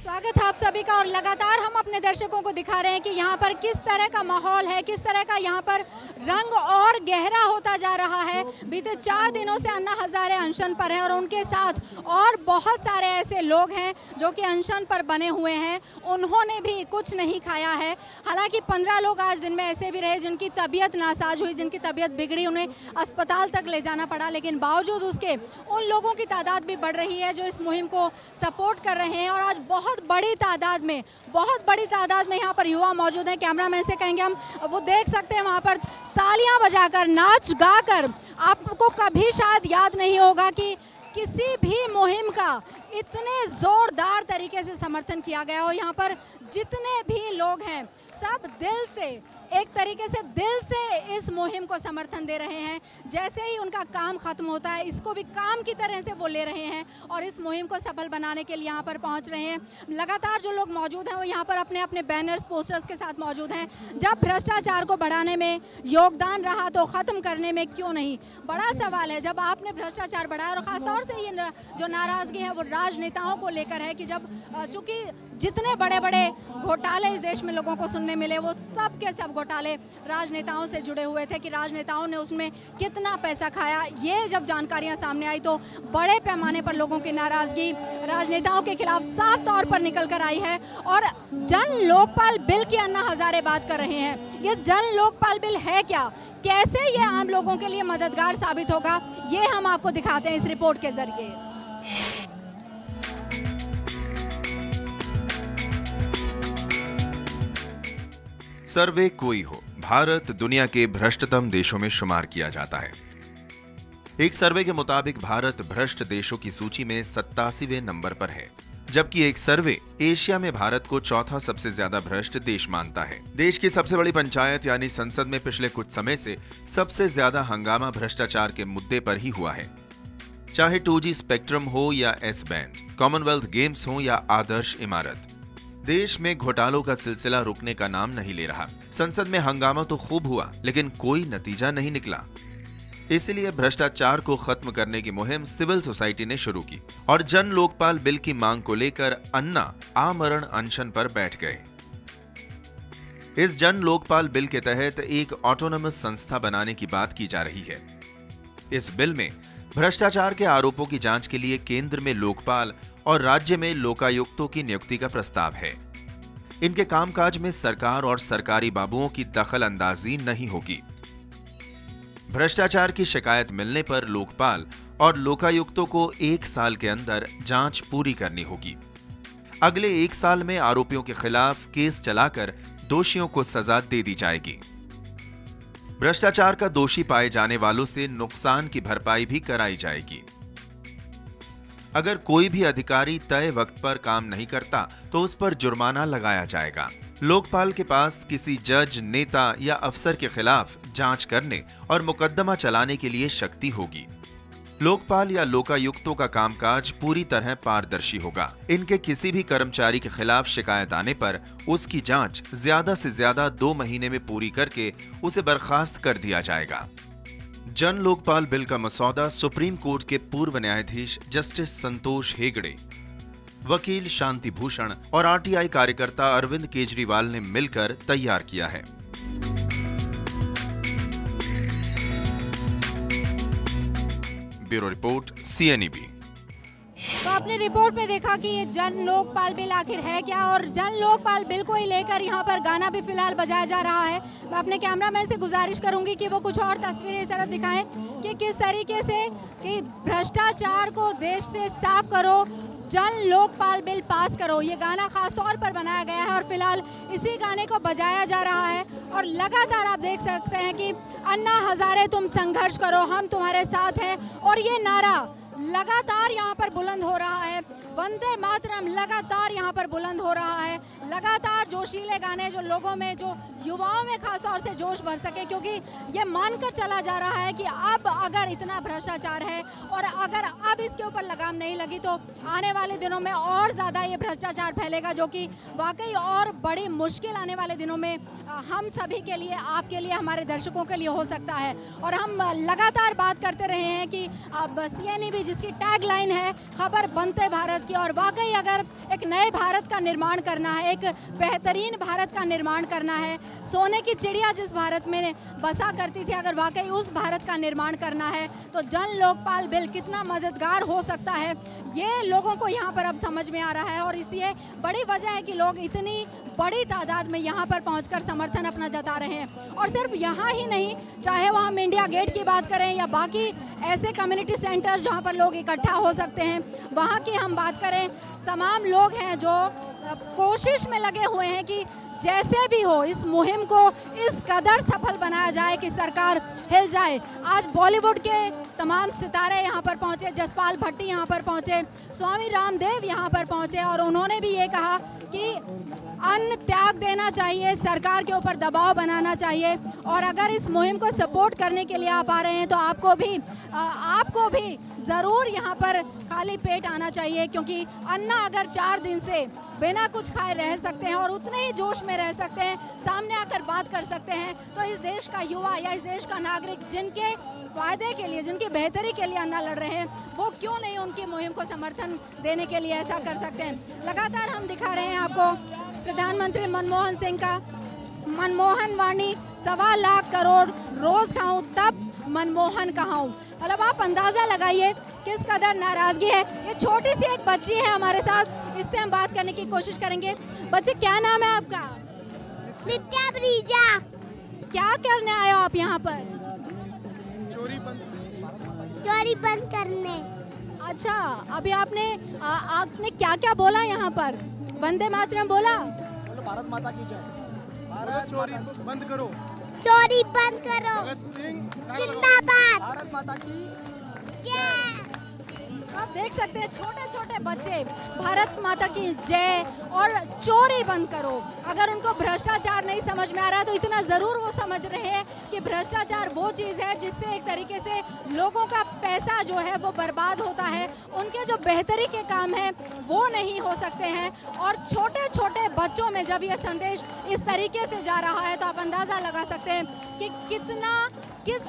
Speaker 1: स्वागत है आप सभी का और लगातार हम अपने दर्शकों को दिखा रहे हैं कि यहाँ पर किस तरह का माहौल है, किस तरह का यहाँ पर रंग और गहरा होता जा रहा है। बीते 4 दिनों से अन्ना हजारे अनशन पर हैं और उनके साथ और बहुत सारे ऐसे लोग हैं जो कि अनशन पर बने हुए हैं, उन्होंने भी कुछ नहीं खाया है। हालांकि 15 लोग आज दिन में ऐसे भी रहे जिनकी तबीयत नासाज हुई, जिनकी तबीयत बिगड़ी, उन्हें अस्पताल तक ले जाना पड़ा, लेकिन बावजूद उसके उन लोगों की तादाद भी बढ़ रही है जो इस मुहिम को सपोर्ट कर रहे हैं। और आज बहुत बड़ी तादाद में यहाँ पर युवा मौजूद हैं। कैमरामैन से कहेंगे हम, वो देख सकते हैं वहाँ पर तालियां बजाकर, नाच गाकर। आपको कभी शायद याद नहीं होगा कि किसी भी पूरी मुहिम का इतने जोरदार तरीके से समर्थन किया गया और यहाँ पर जितने भी लोग हैं सब दिल से, एक तरीके से दिल से इस मुहिम को समर्थन दे रहे हैं। जैसे ही उनका काम खत्म होता है इसको भी काम की तरह से वो ले रहे हैं और इस मुहिम को सफल बनाने के लिए यहाँ पर पहुंच रहे हैं। लगातार जो लोग मौजूद हैं वो यहाँ पर अपने अपने बैनर्स, पोस्टर्स के साथ मौजूद हैं। जब भ्रष्टाचार को बढ़ाने में योगदान रहा तो खत्म करने में क्यों नहीं? बड़ा सवाल है। जब आपने भ्रष्टाचार बढ़ाया और खासतौर से ये जो नाराजगी है वो राजनेताओं को लेकर है कि जब चूंकि जितने बड़े बड़े घोटाले इस देश में लोगों को सुनने मिले वो सब के सब घोटाले राजनेताओं से जुड़े हुए थे कि राजनेताओं ने उसमें कितना पैसा खाया। ये जब जानकारियां सामने आई तो बड़े पैमाने पर लोगों की नाराजगी राजनेताओं के खिलाफ साफ तौर पर निकल कर आई है। और जन लोकपाल बिल की अन्ना हजारे बात कर रहे हैं। ये जन लोकपाल बिल है क्या, कैसे ये आम लोगों के लिए मददगार साबित होगा, ये हम आपको दिखाते हैं इस रिपोर्ट के जरिए।
Speaker 14: सर्वे कोई हो, भारत दुनिया के भ्रष्टतम देशों में शुमार किया जाता है। एक सर्वे के मुताबिक भारत भ्रष्ट देशों की सूची में 87वें नंबर पर है, जबकि एक सर्वे एशिया में भारत को चौथा सबसे ज्यादा भ्रष्ट देश मानता है। देश की सबसे बड़ी पंचायत यानी संसद में पिछले कुछ समय से सबसे ज्यादा हंगामा भ्रष्टाचार के मुद्दे पर ही हुआ है। चाहे 2G स्पेक्ट्रम हो या एस बैंड, कॉमनवेल्थ गेम्स हो या आदर्श इमारत, देश में घोटालों का सिलसिला रुकने का नाम नहीं ले रहा। संसद में हंगामा तो खूब हुआ लेकिन कोई नतीजा नहीं निकला। इसलिए भ्रष्टाचार को खत्म करने की मुहिम सिविल सोसाइटी ने शुरू की और जन लोकपाल बिल की मांग को लेकर अन्ना आमरण अनशन पर बैठ गए। इस जन लोकपाल बिल के तहत एक ऑटोनमस संस्था बनाने की बात की जा रही है। इस बिल में भ्रष्टाचार के आरोपों की जांच के लिए केंद्र में लोकपाल और राज्य में लोकायुक्तों की नियुक्ति का प्रस्ताव है। इनके कामकाज में सरकार और सरकारी बाबुओं की दखल अंदाजी नहीं होगी। भ्रष्टाचार की शिकायत मिलने पर लोकपाल और लोकायुक्तों को 1 साल के अंदर जांच पूरी करनी होगी। अगले 1 साल में आरोपियों के खिलाफ केस चलाकर दोषियों को सजा दे दी जाएगी। भ्रष्टाचार का दोषी पाए जाने वालों से नुकसान की भरपाई भी कराई जाएगी। अगर कोई भी अधिकारी तय वक्त पर काम नहीं करता तो उस पर जुर्माना लगाया जाएगा। लोकपाल के पास किसी जज, नेता या अफसर के खिलाफ जांच करने और मुकदमा चलाने के लिए शक्ति होगी। लोकपाल या लोकायुक्तों का कामकाज पूरी तरह पारदर्शी होगा। इनके किसी भी कर्मचारी के खिलाफ शिकायत आने पर उसकी जांच ज्यादा से ज्यादा 2 महीने में पूरी करके उसे बर्खास्त कर दिया जाएगा। जन लोकपाल बिल का मसौदा सुप्रीम कोर्ट के पूर्व न्यायाधीश जस्टिस संतोष हेगड़े, वकील शांति भूषण और आरटीआई कार्यकर्ता अरविंद केजरीवाल ने मिलकर तैयार किया है। Bureau report, CNEB।
Speaker 1: तो आपने रिपोर्ट में देखा कि ये जन लोकपाल बिल आखिर है क्या, और जन लोकपाल बिल को ही लेकर यहाँ पर गाना भी फिलहाल बजाया जा रहा है। मैं अपने कैमरामैन से गुजारिश करूंगी कि वो कुछ और तस्वीरें इस तरफ दिखाएं कि किस तरीके से कि भ्रष्टाचार को देश से साफ करो, जन लोकपाल बिल पास करो। ये गाना खास तौर पर बनाया गया है और फिलहाल इसी गाने को बजाया जा रहा है और लगातार आप देख सकते हैं कि अन्ना हजारे तुम संघर्ष करो, हम तुम्हारे साथ हैं। और ये नारा लगातार यहाँ पर बुलंद हो रहा है, वंदे मातरम लगातार यहाँ पर बुलंद हो रहा है। लगातार जोशीले गाने जो लोगों में, जो युवाओं में खास तौर से जोश भर सके, क्योंकि ये मानकर चला जा रहा है कि अब अगर इतना भ्रष्टाचार है और अगर अब इसके ऊपर लगाम नहीं लगी तो आने वाले दिनों में और ज्यादा ये भ्रष्टाचार फैलेगा, जो कि वाकई और बड़ी मुश्किल आने वाले दिनों में हम सभी के लिए, आपके लिए, हमारे दर्शकों के लिए हो सकता है। और हम लगातार बात करते रहे हैं कि अब CNEB जिसकी टैग लाइन है खबर बनते भारत की, और वाकई अगर एक नए भारत का निर्माण करना है, एक बेहतरीन भारत का निर्माण करना है, सोने की चिड़िया जिस भारत में बसा करती थी, अगर वाकई उस भारत का निर्माण करना है तो जन लोकपाल बिल कितना मददगार हो सकता है, ये लोगों को यहाँ पर अब समझ में आ रहा है। और इसलिए बड़ी वजह है कि लोग इतनी बड़ी तादाद में यहाँ पर पहुंचकर समर्थन अपना जता रहे हैं। और सिर्फ यहाँ ही नहीं, चाहे वो हम इंडिया गेट की बात करें या बाकी ऐसे कम्युनिटी सेंटर्स जहाँ पर लोग इकट्ठा हो सकते हैं, वहाँ की हम बात करें, तमाम लोग हैं जो कोशिश में लगे हुए हैं कि जैसे भी हो इस मुहिम को इस कदर सफल बनाया जाए कि सरकार हिल जाए। आज बॉलीवुड के तमाम सितारे यहाँ पर पहुंचे, जसपाल भट्टी यहाँ पर पहुंचे, स्वामी रामदेव यहाँ पर पहुंचे और उन्होंने भी ये कहा कि अन्न त्याग देना चाहिए, सरकार के ऊपर दबाव बनाना चाहिए और अगर इस मुहिम को सपोर्ट करने के लिए आप आ रहे हैं तो आपको भी जरूर यहाँ पर खाली पेट आना चाहिए, क्योंकि अन्ना अगर 4 दिन से बिना कुछ खाए रह सकते हैं और उतने ही जोश में रह सकते हैं, सामने आकर बात कर सकते हैं, तो इस देश का युवा या इस देश का नागरिक जिनके फायदे के लिए, जिनकी बेहतरी के लिए अन्ना लड़ रहे हैं, वो क्यों नहीं उनकी मुहिम को समर्थन देने के लिए ऐसा कर सकते हैं। लगातार हम दिखा रहे हैं आपको प्रधानमंत्री मनमोहन सिंह का मनमोहन वाणी 1.25 लाख करोड़, रोज खाऊं तब मनमोहन कहाऊं। मतलब आप अंदाजा लगाइए किस कदर नाराजगी है। ये छोटी सी एक बच्ची है हमारे साथ, इससे हम बात करने की कोशिश करेंगे। बच्चे, क्या नाम है आपका?
Speaker 12: नित्या ब्रीजा।
Speaker 1: क्या करने आए हो आप यहाँ पर?
Speaker 12: चोरी बंद करने।
Speaker 1: अच्छा, अभी आपने क्या क्या बोला यहाँ पर? वंदे मातरम बोला,
Speaker 9: भारत माता की जय,
Speaker 16: चोरी बंद करो,
Speaker 12: चोरी बंद करो, जिंदाबाद,
Speaker 9: भारत माता की
Speaker 12: जय।
Speaker 1: आप देख सकते हैं छोटे छोटे बच्चे भारत माता की जय और चोरी बंद करो। अगर उनको भ्रष्टाचार नहीं समझ में आ रहा है तो इतना जरूर वो समझ रहे हैं कि भ्रष्टाचार वो चीज है जिससे एक तरीके से लोगों का पैसा जो है वो बर्बाद होता है, उनके जो बेहतरी के काम है वो नहीं हो सकते हैं। और छोटे छोटे बच्चों में जब ये संदेश इस तरीके से जा रहा है तो आप अंदाजा लगा सकते हैं कि किस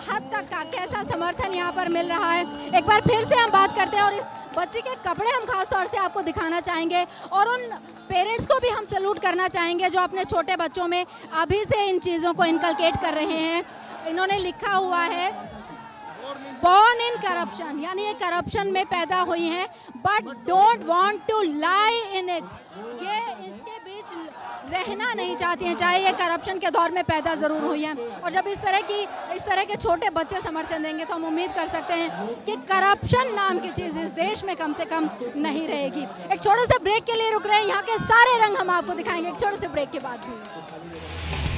Speaker 1: हद तक का कैसा समर्थन यहाँ पर मिल रहा है। एक बार फिर से हम बात करते हैं और इस बच्चे के कपड़े हम खास तौर से आपको दिखाना चाहेंगे और उन पेरेंट्स को भी हम सैल्यूट करना चाहेंगे जो अपने छोटे बच्चों में अभी से इन चीजों को इनकलकेट कर रहे हैं। इन्होंने लिखा हुआ है बॉर्न इन करप्शन, यानी ये करप्शन में पैदा हुई हैं but don't want to lie in it. ये इसके बीच रहना नहीं चाहती हैं, चाहे ये करप्शन के दौर में पैदा जरूर हुई हैं। और जब इस तरह के छोटे बच्चे समर्थन देंगे तो हम उम्मीद कर सकते हैं कि करप्शन नाम की चीज इस देश में कम से कम नहीं रहेगी। एक छोटे से ब्रेक के लिए रुक रहे हैं, यहाँ के सारे रंग हम आपको दिखाएंगे एक छोटे से ब्रेक के बाद भी।